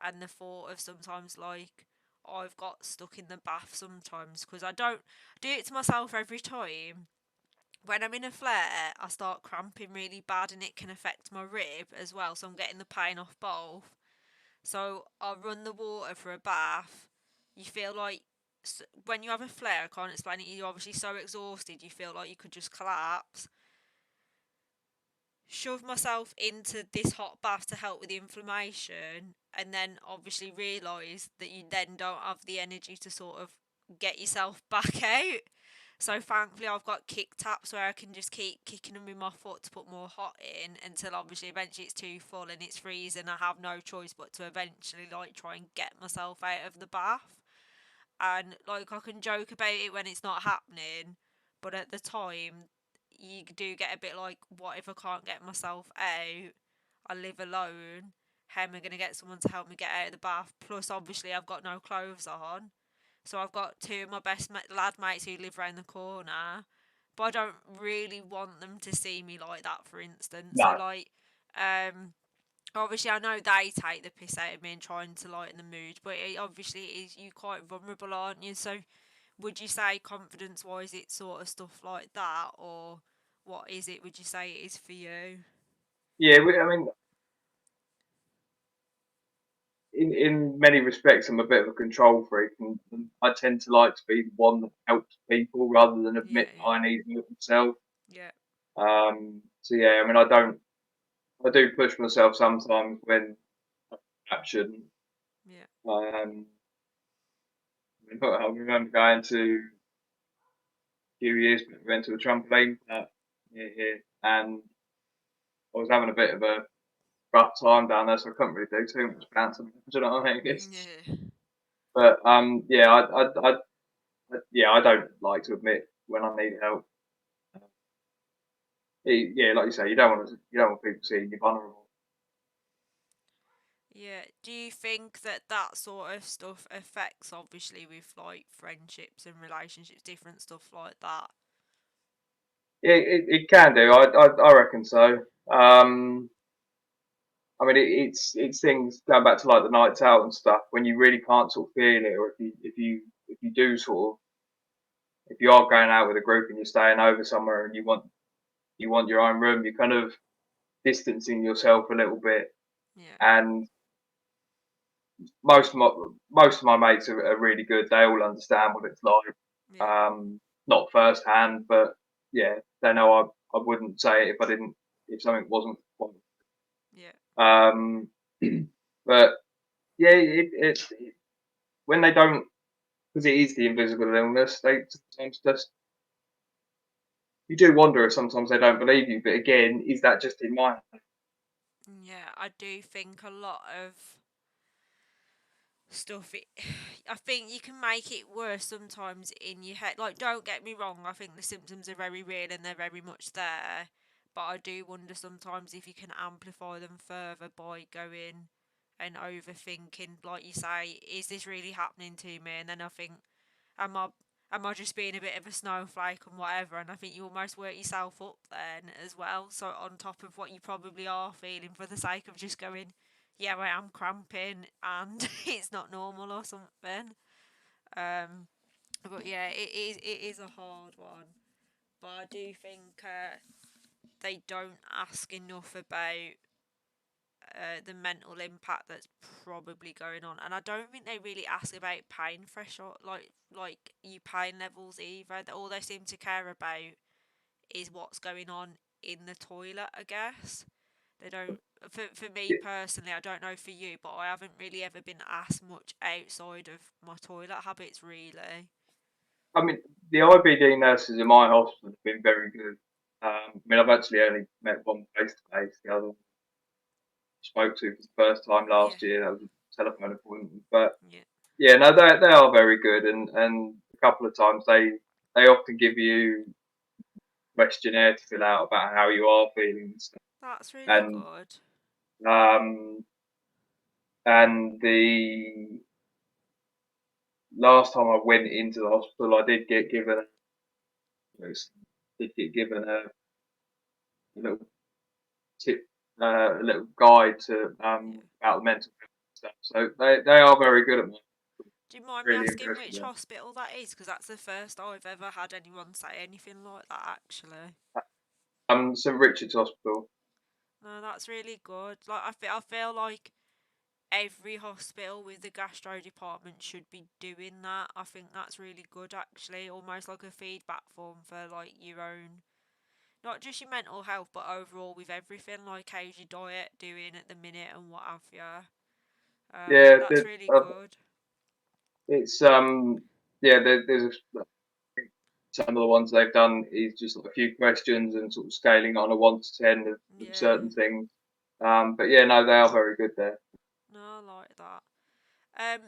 And the thought of sometimes like I've got stuck in the bath sometimes because I don't do it to myself every time. When I'm in a flare, I start cramping really bad and it can affect my rib as well. So I'm getting the pain off both. So I'll run the water for a bath. You feel like when you have a flare, I can't explain it. You're obviously so exhausted, you feel like you could just collapse. Shove myself into this hot bath to help with the inflammation, and then obviously realise that you then don't have the energy to sort of get yourself back out. So thankfully I've got kick taps where I can just keep kicking them with my foot to put more hot in until obviously eventually it's too full and it's freezing. I have no choice but to eventually like try and get myself out of the bath. And like I can joke about it when it's not happening, but at the time you do get a bit like, what if I can't get myself out? I live alone. How am I going to get someone to help me get out of the bath? Plus, obviously, I've got no clothes on. So I've got two of my best lad mates who live round the corner. But I don't really want them to see me like that, for instance. So, No. like, obviously, I know they take the piss out of me and trying to lighten the mood, but it obviously is you quite vulnerable, aren't you? So, would you say confidence wise it's sort of stuff like that, or what is it? Would you say it is for you? Yeah, I mean, in many respects, I'm a bit of a control freak, and I tend to like to be the one that helps people rather than Yeah, admit yeah, I need help myself. yeah, So yeah, I mean, I do push myself sometimes when I shouldn't. yeah, Um, I remember going to a few years back, we went to a trampoline park near here, and I was having a bit of a rough time down there, so I couldn't really do too much bouncing. Do you know what I mean? yeah, But yeah, yeah, I don't like to admit when I need help. Yeah, like you say, you don't want people seeing you vulnerable. yeah. Do you think that that sort of stuff affects obviously with like friendships and relationships, different stuff like that? Yeah, it can do. I reckon so. Um, I mean, it's things going back to like the nights out and stuff when you really can't sort of feel it, or if you do sort of if you are going out with a group and you're staying over somewhere and you want your own room. You're kind of distancing yourself a little bit. Yeah. And most of my mates are really good. They all understand what it's like. Yeah. Not firsthand, but yeah, they know I wouldn't say it if I didn't if something wasn't. Yeah. Um, but yeah, it when they don't, because it is the invisible illness. They sometimes just you do wonder if sometimes they don't believe you. But again, is that just in my Yeah, I do think a lot of stuff I think you can make it worse sometimes in your head. Like, don't get me wrong, I think the symptoms are very real and they're very much there, but I do wonder sometimes if you can amplify them further by going and overthinking, like you say, is this really happening to me? And then I think, am I am I just being a bit of a snowflake and whatever? And I think you almost work yourself up then as well. So on top of what you probably are feeling, for the sake of just going, yeah, I am cramping and it's not normal or something. Um, but yeah, it is a hard one. But I do think they don't ask enough about the mental impact that's probably going on, and I don't think they really ask about pain threshold, like you pain levels either. All they seem to care about is what's going on in the toilet, I guess. They don't. For me personally, I don't know for you, but I haven't really ever been asked much outside of my toilet habits, really. I mean, the IBD nurses in my hospital have been very good. I mean, I've actually only met one face to face. The other one I spoke to for the first time Yeah, last year. That was a telephone appointment. But yeah. yeah, no, they are very good, and a couple of times they often give you a questionnaire to fill out about how you are feeling and stuff. That's really And good. um, and the last time I went into the hospital, I did get given a little tip, a little guide to Yeah. about the mental health stuff. So they are very good at it. Do you mind me Really asking impressed with which them. hospital that is? Because that's the first I've ever had anyone say anything like that, actually. St Richard's Hospital. No, that's really good. Like, I feel like every hospital with the gastro department should be doing that. I think that's really good, actually. Almost like a feedback form for, like, your own, not just your mental health, but overall with everything. Like, how's your diet doing at the minute and what have you. Yeah, That's really uh, good. it's yeah. There's some of the ones they've done is just like a few questions and sort of scaling on a 1 to 10 of Yeah. certain things. But yeah, no, they are very good there. No, I like that. Um,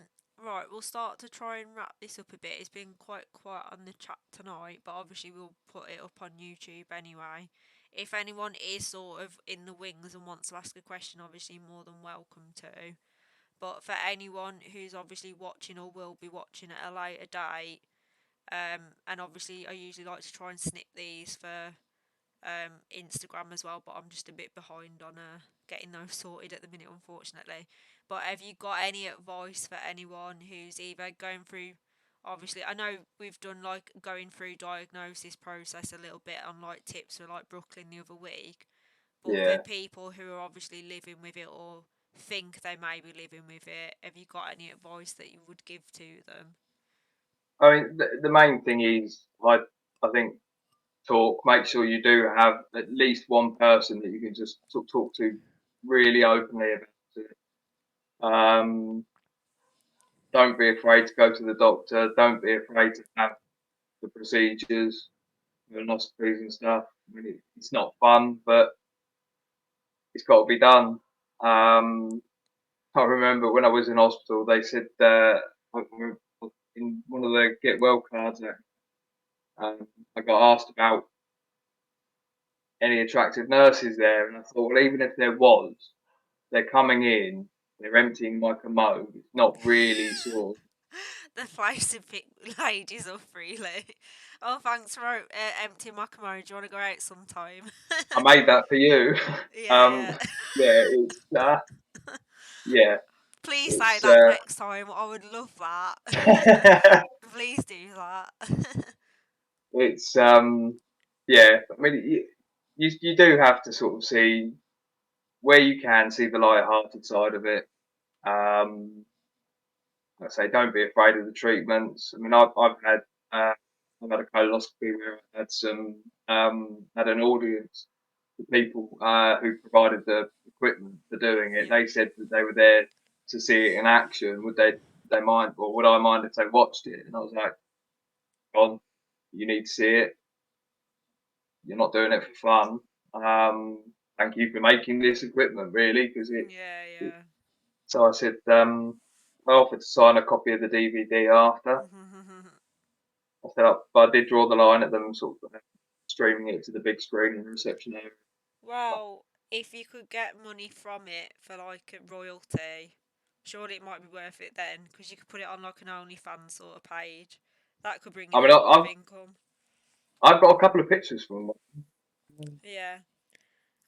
right, we'll start to try and wrap this up a bit. It's been quite quiet on the chat tonight, but obviously we'll put it up on YouTube anyway. If anyone is sort of in the wings and wants to ask a question, obviously more than welcome to. But for anyone who's obviously watching or will be watching at a later date, and obviously I usually like to try and snip these for Instagram as well, but I'm just a bit behind on getting those sorted at the minute, unfortunately. But have you got any advice for anyone who's either going through? Obviously, I know we've done like going through diagnosis process a little bit on like tips for like Brooklyn the other week, but for Yeah, people who are obviously living with it or think they may be living with it, have you got any advice that you would give to them? I mean the main thing is I think talk. Make sure you do have at least one person that you can just talk to really openly about it. Don't be afraid to go to the doctor. Don't be afraid to have the procedures, colonoscopies and stuff. I mean, it's not fun, but it's got to be done. Um, I remember when I was in hospital, they said in one of the get well cards, I got asked about any attractive nurses there, and I thought, well, even if there was, they're coming in, they're emptying my commode. It's not really sort of. The place to pick ladies up, really. Oh, thanks for emptying my commode. Do you want to go out sometime? I made that for you. um, Yeah, yeah, it's yeah, please say it's that next time. I would love that. Please do that. it's yeah. I mean, you do have to sort of see where you can see the light-hearted side of it. Um, I say don't be afraid of the treatments. I mean, uh, I've had a colonoscopy where I had had an audience, the people who provided the equipment for doing it. Yeah. They said that they were there to see it in action. Would they mind, or would I mind if they watched it? And I was like, "On, you need to see it. You're not doing it for fun. Thank you for making this equipment, really, because Yeah, it." yeah. So I said, I offered to sign a copy of the DVD after. I said, but I did draw the line at them sort of streaming it to the big screen in the reception area. Well, if you could get money from it for like a royalty, surely it might be worth it then, because you could put it on like an OnlyFans sort of page. That could bring I in a mean, lot of income. I've got a couple of pictures from them. Yeah.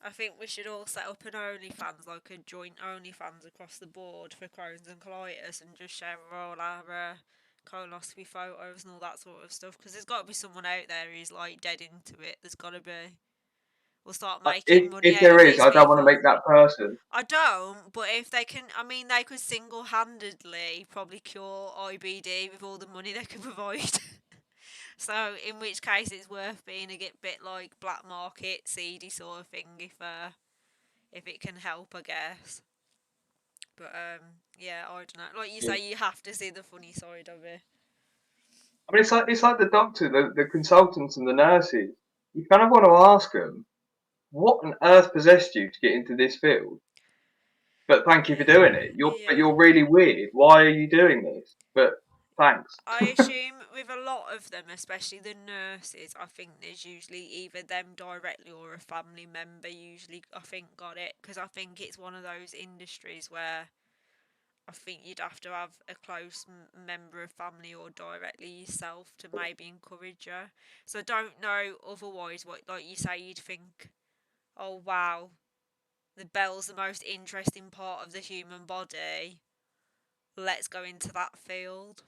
I think we should all set up an OnlyFans, like a joint OnlyFans across the board for Crohn's and colitis, and just share all our colonoscopy photos and all that sort of stuff. Because there's got to be someone out there who's like dead into it. There's got to be. We'll start making money If out of there is, these I don't want to people. make that person. I don't, but if they can, I mean, they could single handedly probably cure IBD with all the money they could provide. So, in which case, it's worth being a bit like black market, seedy sort of thing if it can help, I guess. But yeah, I don't know. Like you Yeah. say, you have to see the funny side of it. I mean, it's like the doctor, the consultants, and the nurses. You kind of want to ask them, what on earth possessed you to get into this field? But thank you for doing it. Yeah. You're really weird. Why are you doing this? But thanks. I assume with a lot of them, especially the nurses, I think there's usually either them directly or a family member usually, I think, got it. Because I think it's one of those industries where I think you'd have to have a close member of family or directly yourself to maybe encourage you. So I don't know otherwise what, like you say, you'd think, oh wow, the bell's the most interesting part of the human body. Let's go into that field.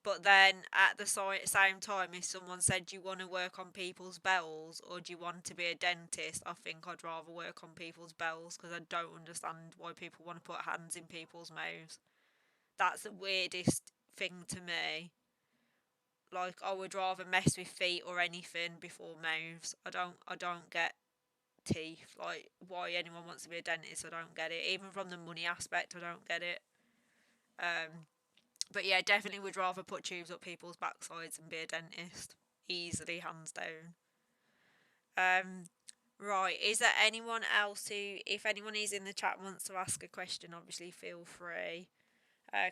But then at the same time, if someone said, do you want to work on people's bells or do you want to be a dentist? I think I'd rather work on people's bells because I don't understand why people want to put hands in people's mouths. That's the weirdest thing to me. Like I would rather mess with feet or anything before mouths. I don't get teeth. Like why anyone wants to be a dentist, I don't get it. Even from the money aspect, I don't get it. Um, but yeah, definitely would rather put tubes up people's backsides and be a dentist. Easily, hands down. Um, right. Is there anyone else who, if anyone is in the chat and wants to ask a question, obviously feel free.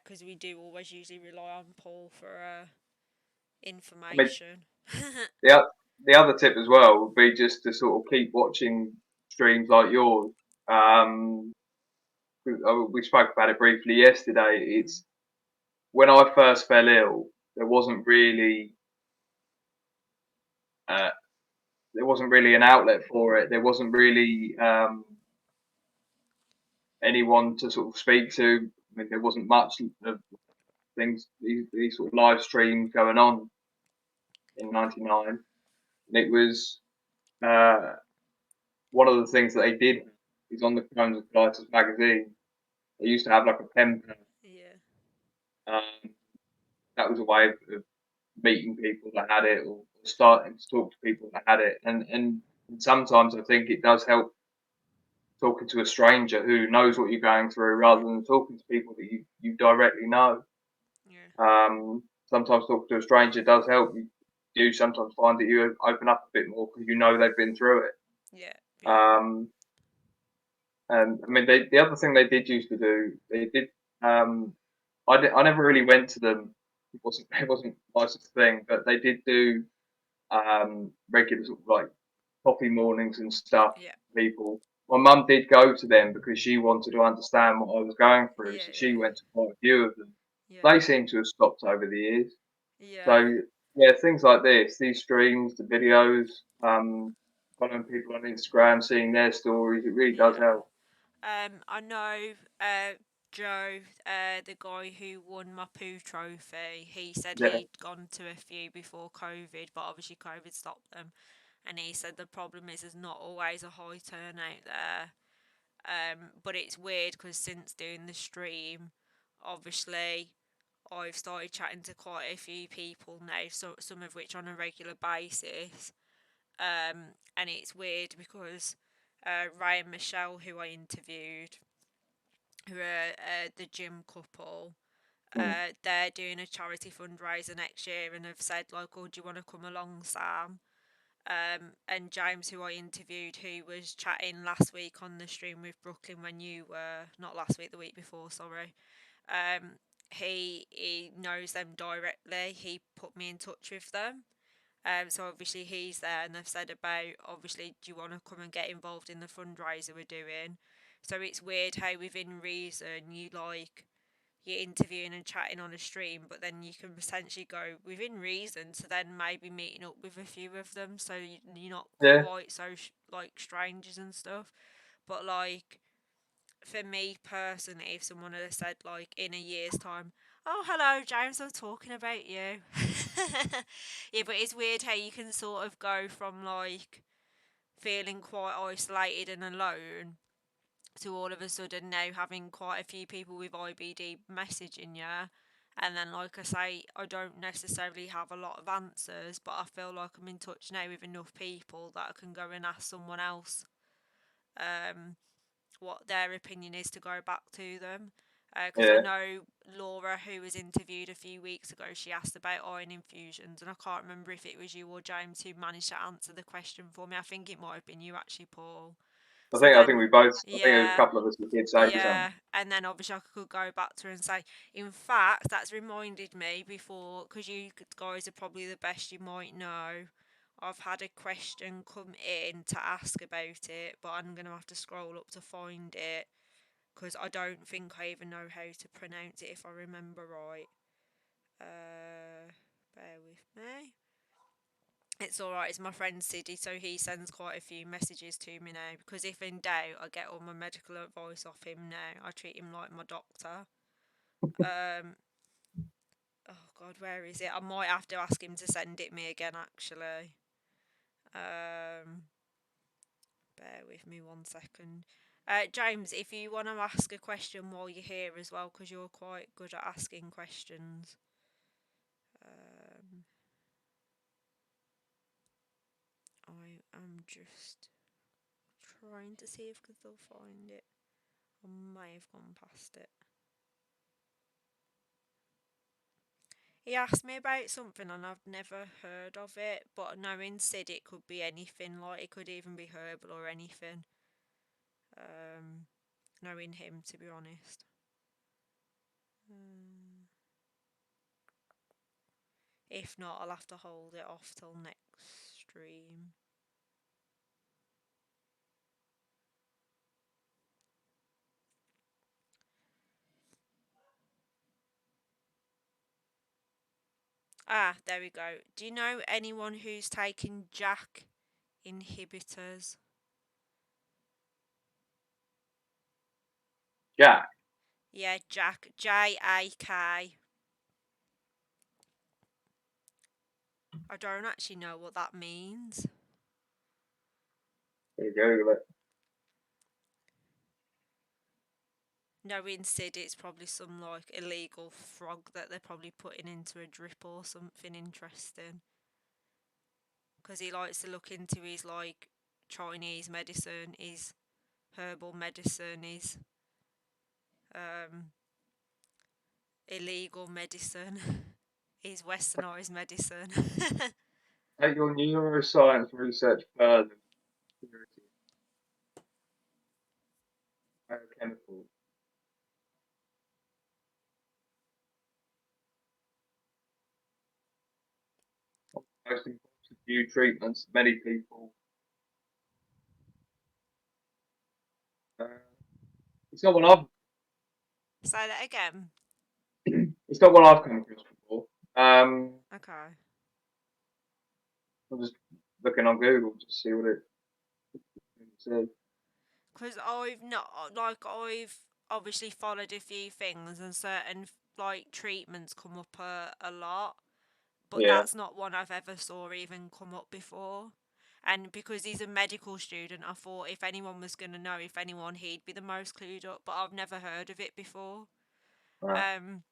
Because we do always usually rely on Paul for I mean, information. the other tip as well would be just to sort of keep watching streams like yours. Um, we spoke about it briefly yesterday. Mm, It's when I first fell ill, uh, there wasn't really an outlet for it. There wasn't really anyone to sort of speak to. I mean, there wasn't much of these sort of live streams going on in '99. And it was uh, one of the things that they did is on the Crohn's and Colitis magazine. They used to have like a pen pal. yeah, Um, that was a way of meeting people that had it or starting to talk to people that had it. And sometimes I think it does help talking to a stranger who knows what you're going through rather yeah, than talking to people that you directly know. yeah, Sometimes talking to a stranger does help. You sometimes find that you open up a bit more because you know they've been through it. yeah, yeah, Um, and I mean, the other thing they did used to do, they did. Um, I never really went to them. It wasn't my sort of thing, but they did do regular sort of like coffee mornings and stuff. yeah, People. My mum did go to them because she wanted to understand what I was going through, yeah, so she yeah, went to quite a few of them. yeah, They seem to have stopped over the years. yeah, So yeah, things like this, these streams, the videos, following people on Instagram, seeing their stories, it really does yeah. help. I know Joe, the guy who won my poo trophy, he said Yeah, he'd gone to a few before COVID, but obviously COVID stopped them. and he said the problem is there's not always a high turnout there. But it's weird because since doing the stream, obviously I've started chatting to quite a few people now, so some of which on a regular basis. And it's weird because Ray and Michelle, who I interviewed, who are the gym couple, Mm. they're doing a charity fundraiser next year and have said like, "Oh, do you want to come along, Sam?" And James, who I interviewed, who was chatting last week on the stream with Brooklyn when you were not last week, the week before, sorry. He knows them directly. He put me in touch with them. So obviously he's there, and they've said about obviously, do you want to come and get involved in the fundraiser we're doing? So it's weird how within reason you're interviewing and chatting on a stream, but then you can potentially go within reason to then maybe meeting up with a few of them, so you're not Yeah, quite so like strangers and stuff. But like for me personally, if someone had said like in a year's time, "Oh, hello, James, I'm talking about you," yeah, but it's weird how you can sort of go from like feeling quite isolated and alone to all of a sudden now having quite a few people with IBD messaging you. And then, like I say, I don't necessarily have a lot of answers, but I feel like I'm in touch now with enough people that I can go and ask someone else um, what their opinion is to go back to them. Because I yeah. know Laura, who was interviewed a few weeks ago, she asked about iron infusions, and I can't remember if it was you or James who managed to answer the question for me. I think it might have been you actually, Paul. So I think then, we both. I think a yeah, couple of us did say something. yeah, and then obviously I could go back to her and say, in fact, that's reminded me before, because you guys are probably the best you might know. I've had a question come in to ask about it, but I'm going to have to scroll up to find it because I don't think I even know how to pronounce it if I remember right. Bear with me. It's alright, it's my friend Siddy, so he sends quite a few messages to me now because if in doubt, I get all my medical advice off him now. I treat him like my doctor. Um, oh God, where is it? I might have to ask him to send it me again actually. Um, Bear with me 1 second. James, if you want to ask a question while you're here as well, because you're quite good at asking questions. Um, I am just trying to see if I can still find it. I may have gone past it. He asked me about something and I've never heard of it, but knowing Sid, it could be anything. Like it could even be herbal or anything. Knowing him, to be honest. Um, if not, I'll have to hold it off till next stream. Ah, there we go. Do you know anyone who's taken JAK inhibitors? Jack. Yeah, JAK. JAK. I don't actually know what that means. There you go. Knowing Sid, it's probably some like illegal frog that they're probably putting into a drip or something interesting. Because he likes to look into his like Chinese medicine, his herbal medicine, his um, illegal medicine, his westernised medicine. Take your neuroscience research further. Biochemical. Most important new treatments. Many people. Uh, it's not one I've. Say that again. It's not one I've come across before. Okay. I'm just looking on Google to see what it says. Because I've not, like, I've obviously followed a few things and certain, like, treatments come up a lot, but Yeah. that's not one I've ever saw even come up before. And because he's a medical student, I thought if anyone was going to know, if anyone, he'd be the most clued up. But I've never heard of it before. Right. Um,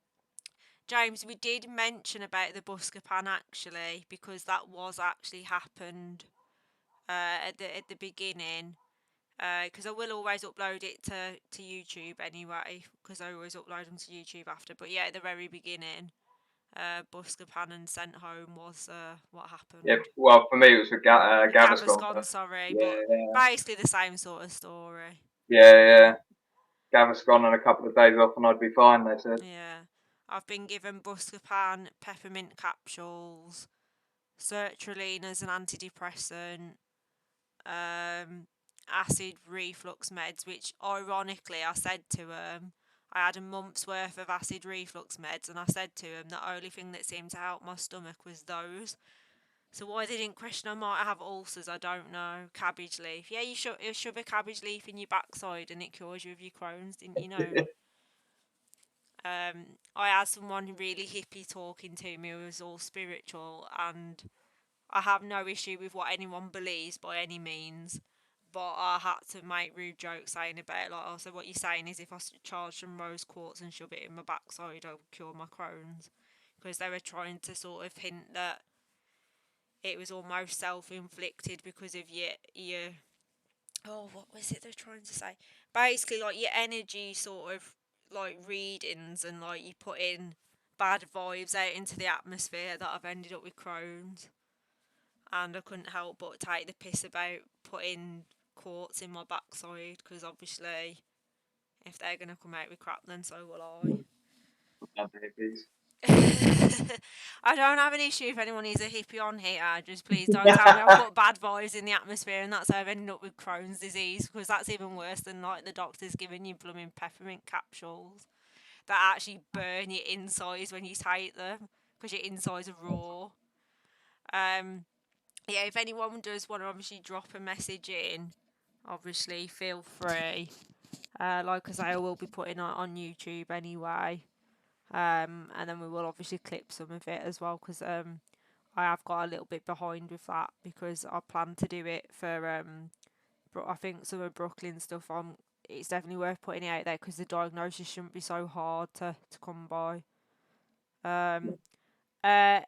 James, we did mention about the Buscopan actually, because that was actually happened at the beginning. Because I will always upload it to YouTube anyway, because I always upload them to YouTube after. But yeah, at the very beginning, Buscopan and sent home was what Yeah. happened. Well, for me, it was for Gaviscon. Gaviscon, sorry, Yeah, but basically the same sort of story. yeah, Yeah, yeah. Gaviscon and a couple of days off, and I'd be fine. They said. yeah. I've been given Buscopan, peppermint capsules, sertraline as an antidepressant, acid reflux meds, which ironically I said to him, I had a month's worth of acid reflux meds, and I said to him the only thing that seemed to help my stomach was those. So why they didn't question I might have ulcers, I don't know. Cabbage leaf. Yeah, you shove a cabbage leaf in your backside and it cures you of your Crohn's, didn't you know? I had someone really hippie talking to me who was all spiritual, and I have no issue with what anyone believes by any means. But I had to make rude jokes saying about it, like, oh, so what you're saying is if I charge some rose quartz and shove it in my backside, I'll cure my Crohn's. Because they were trying to sort of hint that it was almost self-inflicted because of your oh, what was it they're trying to say? Basically, like your energy sort of like readings, and like you put in bad vibes out into the atmosphere, that I've ended up with Crohn's. And I couldn't help but take the piss about putting quartz in my backside, because obviously if they're gonna come out with crap, then so will I. Love the hippies. I don't have an issue if anyone is a hippie on here. Just please don't tell me I've put bad vibes in the atmosphere and that's how I've ended up with Crohn's disease, because that's even worse than like the doctors giving you blooming peppermint capsules that actually burn your insides when you take them, because your insides are raw. Um, yeah, if anyone does want to obviously drop a message in, obviously feel free. Like I say, I will be putting it on YouTube anyway. And then we will obviously clip some of it as well, because I have got a little bit behind with that, because I plan to do it for I think some of Brooklyn stuff on. It's definitely worth putting it out there because the diagnosis shouldn't be so hard to come by. Um, uh,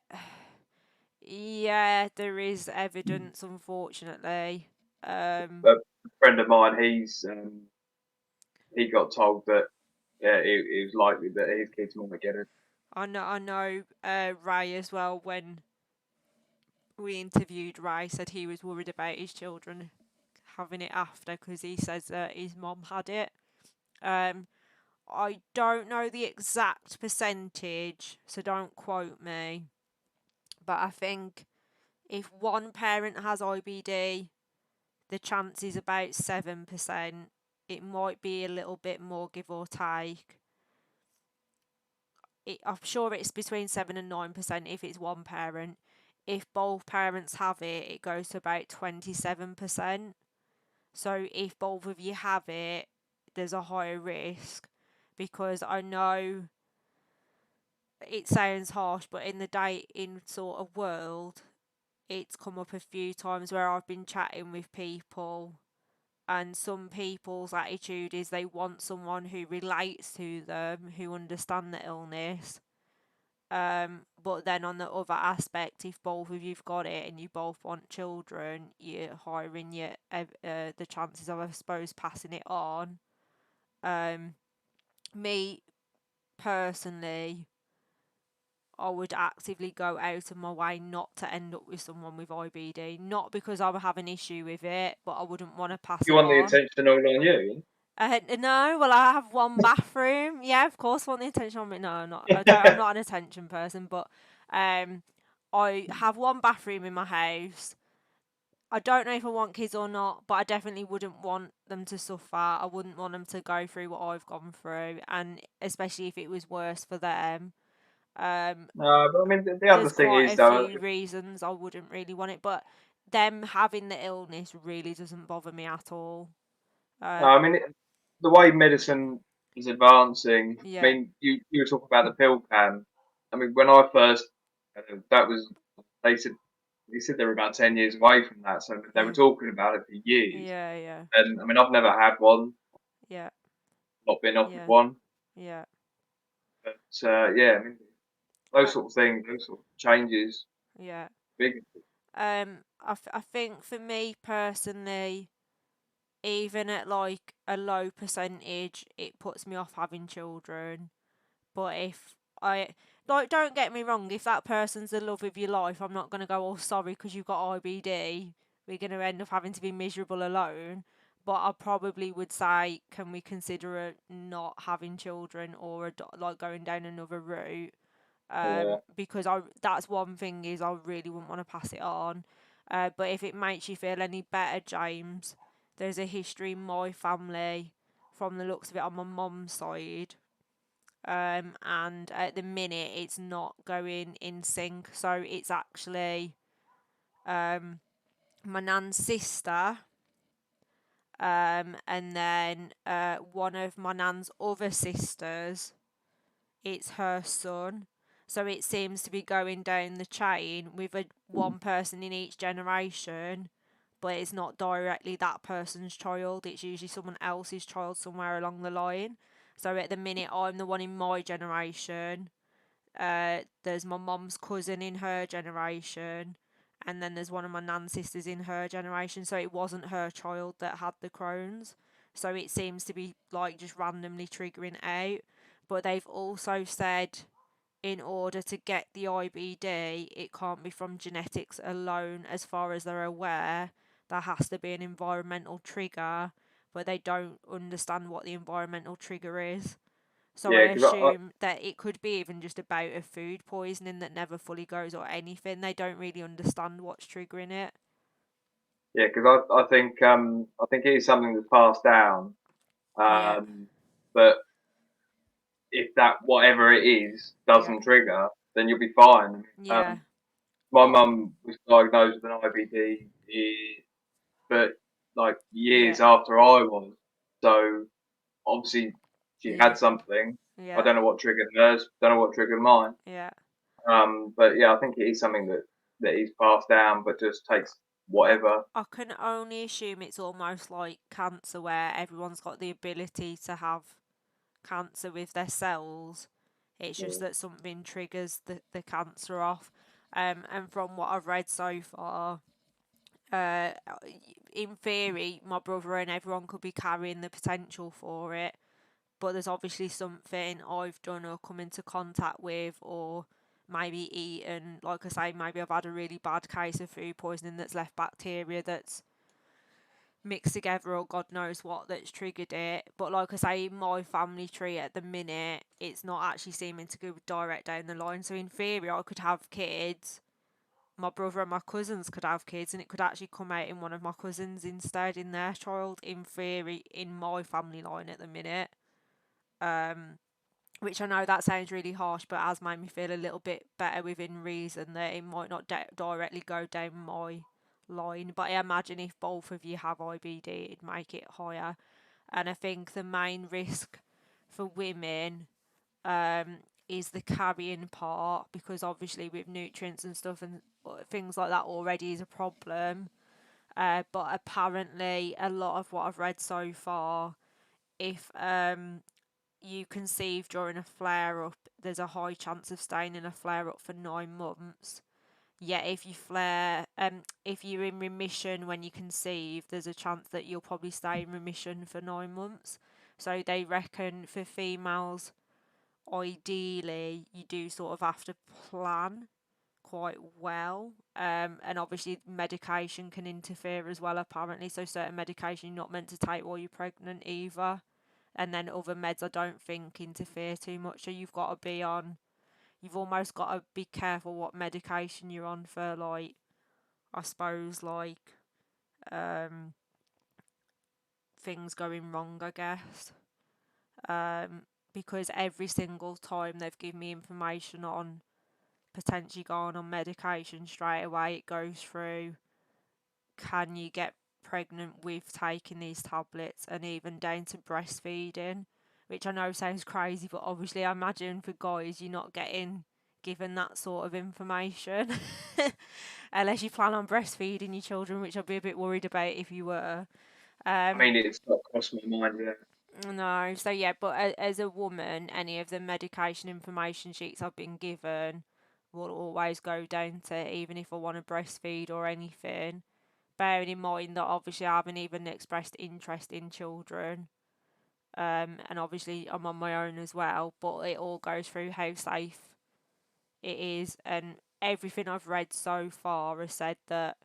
yeah, there is evidence, unfortunately. Um, But a friend of mine, he got told that yeah, it was likely that his kids might get it. I know Ray as well. When we interviewed Ray, said he was worried about his children having it after, because he says that his mom had it. Um, I don't know the exact percentage, so don't quote me. But I think if one parent has IBD, the chance is about 7%. It might be a little bit more, give or take. I'm sure it's between 7 and 9% if it's one parent. If both parents have it, it goes to about 27%. So if both of you have it, there's a higher risk, because I know it sounds harsh, but in the dating sort of world, it's come up a few times where I've been chatting with people, and some people's attitude is they want someone who relates to them, who understand the illness. But then on the other aspect, if both of you've got it and you both want children, you're hiring the chances of, I suppose, passing it on. Um, Me personally, I would actively go out of my way not to end up with someone with IBD. Not because I would have an issue with it, but I wouldn't want to pass You it want the on. attention all on you? No, well, I have one bathroom. Yeah, of course, I want the attention on me. No, I'm not. I don't. I'm not an attention person, but um, I have one bathroom in my house. I don't know if I want kids or not, but I definitely wouldn't want them to suffer. I wouldn't want them to go through what I've gone through, and especially if it was worse for them. Um, No, but I mean the other there's thing quite is a though. few reasons I wouldn't really want it, but them having the illness really doesn't bother me at all. No, Um, I mean the way medicine is advancing. I yeah, mean you were talking about the pill can. I mean when I first that was they said he said they were about 10 years away from that, so they were Yeah. talking about it for years. Yeah, yeah, And I mean, I've never had one, yeah, not been offered yeah, one, yeah. but yeah, I mean, those Uh, sort of things, those sort of changes, yeah. big. I think for me personally, even at like a low percentage, it puts me off having children. But if I like, don't get me wrong, if that person's the love of your life, I'm not gonna go, oh sorry, because you've got IBD, we're gonna end up having to be miserable alone. But I probably would say, can we consider not having children or like going down another route? Yeah, Because that's one thing is I really wouldn't want to pass it on. But if it makes you feel any better, James, there's a history in my family, from the looks of it, on my mum's side. And at the minute it's not going in sync. So it's actually um, my nan's sister, and then one of my nan's other sisters, it's her son. So it seems to be going down the chain with one person in each generation, but it's not directly that person's child. It's usually someone else's child somewhere along the line. So at the minute, I'm the one in my generation. There's my mum's cousin in her generation, and then there's one of my nan sisters in her generation. So it wasn't her child that had the Crohn's. So it seems to be like just randomly triggering out. But they've also said, in order to get the IBD, it can't be from genetics alone, as far as they're aware. There has to be an environmental trigger, but they don't understand what the environmental trigger is. So I yeah, because assume that it could be even just a bout of food poisoning that never fully goes, or anything. They don't really understand what's triggering it. yeah, because I think it is something that's passed down. Yeah, But if that whatever it is yeah, doesn't trigger, then you'll be fine. yeah. My But mum was diagnosed with an IBD, but like yeah, years after I was. So obviously she yeah, had something. I yeah, don't know what triggered hers. Don't know what triggered mine. yeah. But yeah, I think it is something that is passed down, but just takes whatever. I can only assume it's almost like cancer, where everyone's got the ability to have cancer with their cells. It's just Yeah, that something triggers the cancer off. And from what I've read so far, uh, in theory, my brother and everyone could be carrying the potential for it, but there's obviously something I've done or come into contact with, or maybe eaten. Like I say, maybe I've had a really bad case of food poisoning that's left bacteria that's mixed together, or God knows what, that's triggered it. But like I say, in my family tree at the minute, it's not actually seeming to go direct down the line. So in theory, I could have kids. My brother and my cousins could have kids, and it could actually come out in one of my cousins instead, in their child, in theory, in my family line at the minute. Um, which I know that sounds really harsh, but has made me feel a little bit better within reason that it might not directly go down my line. But I imagine if both of you have IBD, it'd make it higher. And I think the main risk for women um, is the carrying part, because obviously with nutrients and stuff and things like that already is a problem. But apparently, a lot of what I've read so far, if you conceive during a flare up, there's a high chance of staying in a flare up for 9 months. Yet if you're in remission when you conceive, there's a chance that you'll probably stay in remission for 9 months. So they reckon for females, ideally, you do sort of have to plan quite well. And obviously, medication can interfere as well, apparently. So certain medication you're not meant to take while you're pregnant either, and then other meds I don't think interfere too much. So you've almost got to be careful what medication you're on for, like, I suppose, like, um, things going wrong, I guess. Because every single time they've given me information on potentially going on medication, straight away it goes through, can you get pregnant with taking these tablets, and even down to breastfeeding, which I know sounds crazy, but obviously I imagine for guys you're not getting given that sort of information. Unless you plan on breastfeeding your children, which I'd be a bit worried about if you were. I mean, it's not crossed my mind yet. No, so yeah, but as a woman, any of the medication information sheets I've been given will always go down to even if I want to breastfeed or anything. Bearing in mind that obviously I haven't even expressed interest in children, and obviously I'm on my own as well, but it all goes through how safe it is, and everything I've read so far has said that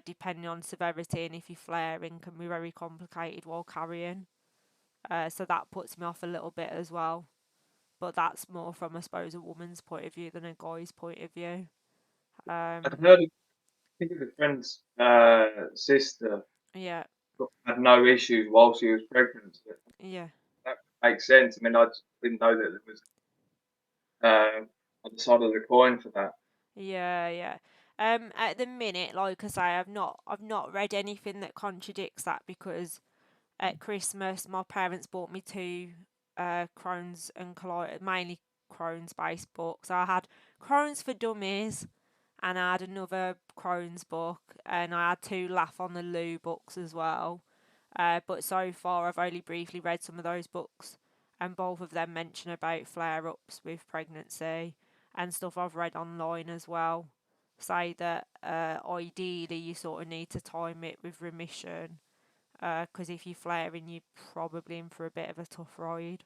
depending on severity and if you're flaring, can be very complicated while carrying. So that puts me off a little bit as well. But that's more from, I suppose, a woman's point of view than a guy's point of view. I've Um, heard, I think of a friend's sister yeah, had no issues while she was pregnant. So yeah, that makes sense. I mean, I just didn't know that there was on the side of the coin for that. yeah, yeah. At the minute, like I say, I've not read anything that contradicts that because at Christmas my parents bought me two Crohn's and colitis, mainly Crohn's based books. I had Crohn's for Dummies and I had another Crohn's book, and I had two Laugh on the Loo books as well. But so far, I've only briefly read some of those books, and both of them mention about flare ups with pregnancy and stuff I've read online as well. Say that ideally you sort of need to time it with remission, because if you're flaring, you're probably in for a bit of a tough ride.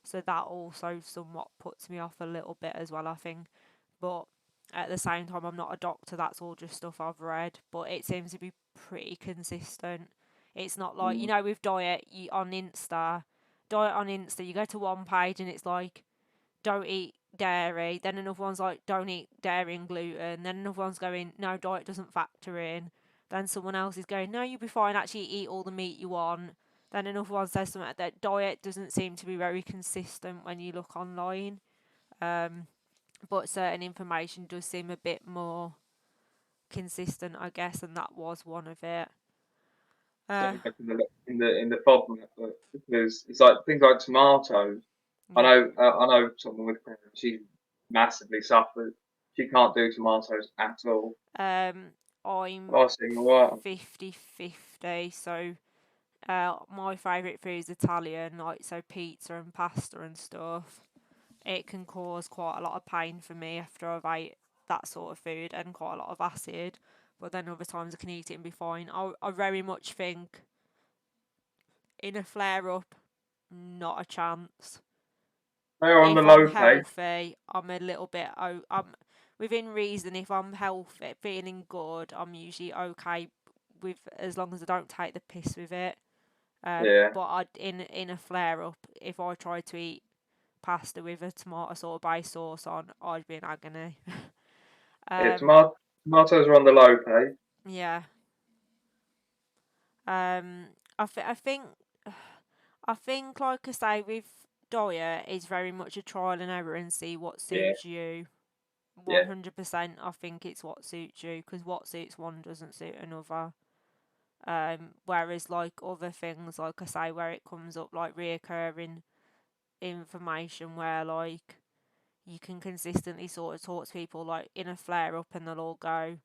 So that also somewhat puts me off a little bit as well, I think. But at the same time, I'm not a doctor, that's all just stuff I've read. But it seems to be pretty consistent. It's not like, Mm. with diet diet on Insta, you go to one page and it's like, don't eat dairy. Then another one's like, don't eat dairy and gluten. Then another one's going, no, diet doesn't factor in. Then someone else is going, no, you'll be fine. Actually, eat all the meat you want. Then another one says something like that diet doesn't seem to be very consistent when you look online. Um, but certain information does seem a bit more consistent, I guess, and that was one of it. So Uh, back in the FODMAP, but because it's like things like tomatoes. yeah. I know someone with cancer. She massively suffered. She can't do tomatoes at all. Um, I'm I was thinking, well, 50-50, so my favourite food is Italian, like so pizza and pasta and stuff. It can cause quite a lot of pain for me after I've ate that sort of food and quite a lot of acid. But then other times I can eat it and be fine. I very much think in a flare up, not a chance. they're on the If I'm low pay. healthy, I'm a little bit. I'm within reason. If I'm healthy, feeling good, I'm usually okay with as long as I don't take the piss with it. Yeah, But in a flare up, if I try to eat pasta with a tomato sort of base sauce on, I'd be in agony. yeah. um, Tomatoes are on the low pay. yeah. Um, I think I think like I say with diet is very much a trial and error and see what Yeah, suits you. yeah. 100%, I think it's what suits you because what suits one doesn't suit another. Whereas like other things, like I say, where it comes up like reoccurring information where like you can consistently sort of talk to people like in a flare up and they'll all go,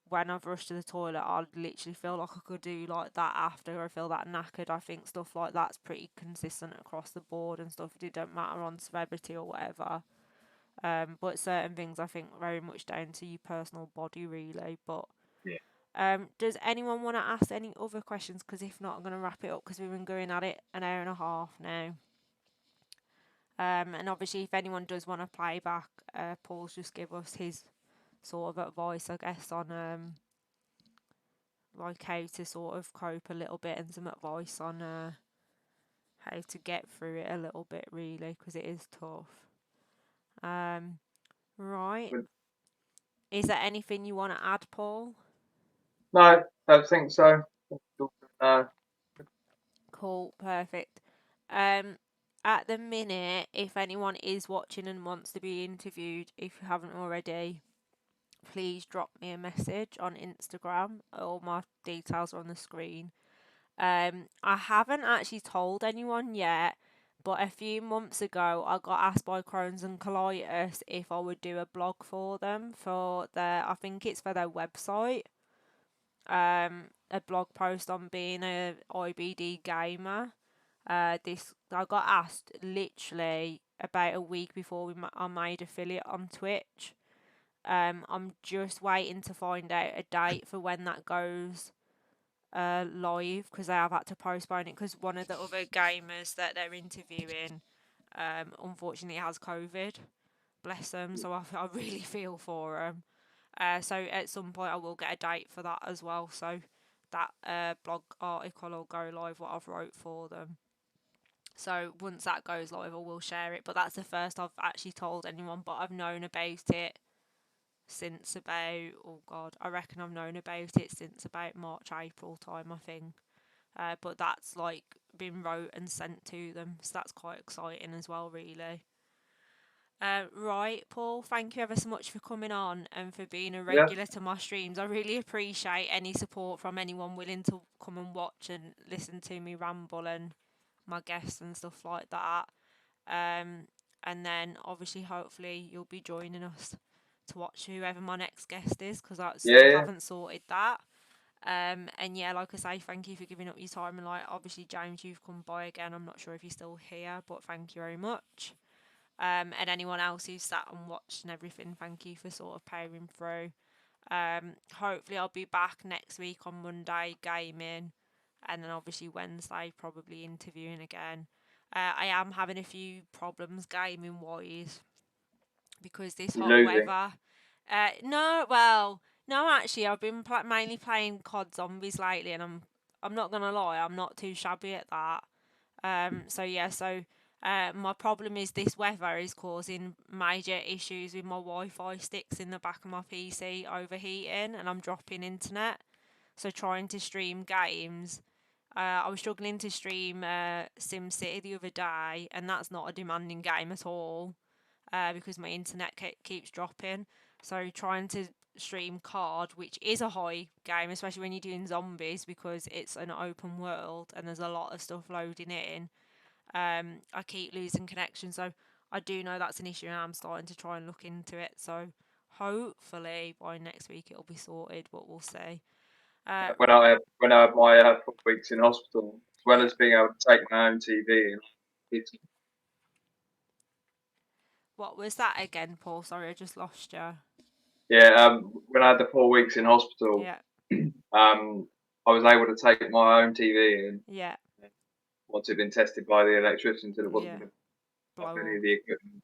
when I've rushed to the toilet, I literally feel like I could do like that after I feel that knackered. I think stuff like that's pretty consistent across the board and stuff. It don't matter on severity or whatever. But certain things I think very much down to your personal body really. But Yeah. does anyone want to ask any other questions? Because if not, I'm going to wrap it up because we've been going at it an hour and a half now. And obviously, if anyone does want to play back, Paul's just give us his sort of advice, I guess, on like how to sort of cope a little bit and some advice on how to get through it a little bit, really, because it is tough. Um, right. But Is there anything you want to add, Paul? no, don't think so. Uh, Cool, perfect. Um, at the minute, if anyone is watching and wants to be interviewed, if you haven't already, please drop me a message on Instagram. All my details are on the screen. I haven't actually told anyone yet, But a few months ago, I got asked by Crohns and colitis if I would do a blog for them for their, I think it's for their website, a blog post on being a IBD gamer. This I got asked literally about a week before I made affiliate on Twitch. I'm just waiting to find out a date for when that goes live, because they have had to postpone it because one of the other gamers that they're interviewing unfortunately has COVID. Bless them. So I really feel for them. So at some point I will get a date for that as well. So that blog article will go live, what I've wrote for them. So once that goes live, I will share it. But that's the first I've actually told anyone. But I've known about it since about, oh God, I reckon I've known about it since about March, April time, I think. But that's like been wrote and sent to them. So that's quite exciting as well, really. Right, Paul, thank you ever so much for coming on and for being a Yeah, regular to my streams. I really appreciate any support from anyone willing to come and watch and listen to me ramble and my guests and stuff like that. Um, and then obviously, hopefully, you'll be joining us to watch whoever my next guest is, because I yeah, still yeah. haven't sorted that. And yeah, like I say, thank you for giving up your time. And like, obviously, James, you've come by again. I'm not sure if you're still here, but thank you very much. And anyone else who's sat and watched and everything, thank you for sort of powering through. Hopefully, I'll be back next week on Monday gaming, and then obviously Wednesday probably interviewing again. I am having a few problems gaming wise because this You're hot losing. weather. No, well, no, actually, I've been mainly playing COD Zombies lately, and I'm not gonna lie, I'm not too shabby at that. So yeah, my problem is this weather is causing major issues with my Wi-Fi sticks in the back of my PC overheating, and I'm dropping internet. So trying to stream games, I was struggling to stream SimCity the other day, and that's not a demanding game at all, because my internet keeps dropping. So trying to stream Card, which is a high game, especially when you're doing zombies, because it's an open world and there's a lot of stuff loading in. I keep losing connection, so I do know that's an issue, and I'm starting to try and look into it. So hopefully by next week it'll be sorted, but we'll see. Uh, When I had my 4 weeks in hospital, as well yeah. as being able to take my own TV, it's What was that again, Paul? Sorry, I just lost you. yeah. When I had the 4 weeks in hospital, Yeah. I was able to take my own TV in Yeah. once it'd been tested by the electrician, so it wasn't Yeah. going to up any Blow of up. the equipment.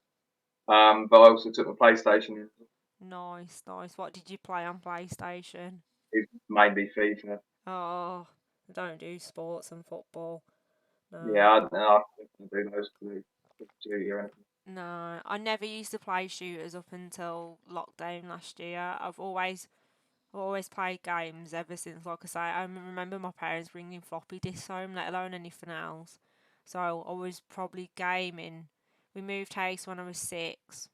But I also took my PlayStation in. Nice, nice. What did you play on PlayStation? It's mainly FIFA. Oh, I don't do sports and football. Yeah, No. I don't do those for duty or anything. No, I never used to play shooters up until lockdown last year. I've always played games ever since. Like I say, I remember my parents bringing floppy disks home, let alone anything else. So I was probably gaming. We moved house when I was 6,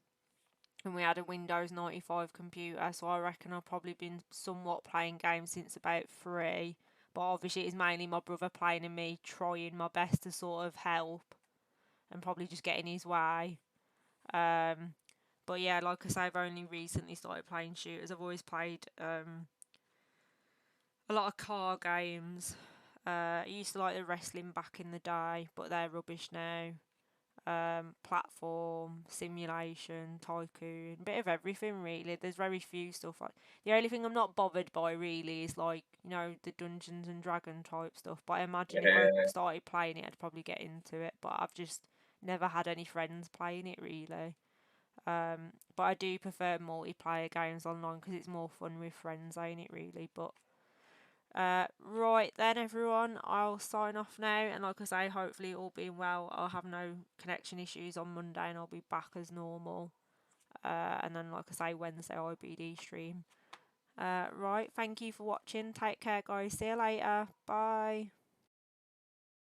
and we had a Windows 95 computer. So I reckon I've probably been somewhat playing games since about 3. But obviously, it's mainly my brother playing and me trying my best to sort of help and probably just getting his way. Um, but yeah, like I say, I've only recently started playing shooters. I've always played a lot of car games. I used to like the wrestling back in the day, but they're rubbish now. Platform, simulation, tycoon, bit of everything really. There's very few stuff like, the only thing I'm not bothered by really is like, the Dungeons and Dragon type stuff. But I imagine if I Yeah, started playing it, I'd probably get into it. But I've just never had any friends playing it really. But I do prefer multiplayer games online because it's more fun with friends, ain't it really? But right then, everyone, I'll sign off now. And like I say, hopefully, all being well, I'll have no connection issues on Monday and I'll be back as normal. And then, like I say, Wednesday, IBD stream. Right, thank you for watching. Take care, guys. See you later. Bye.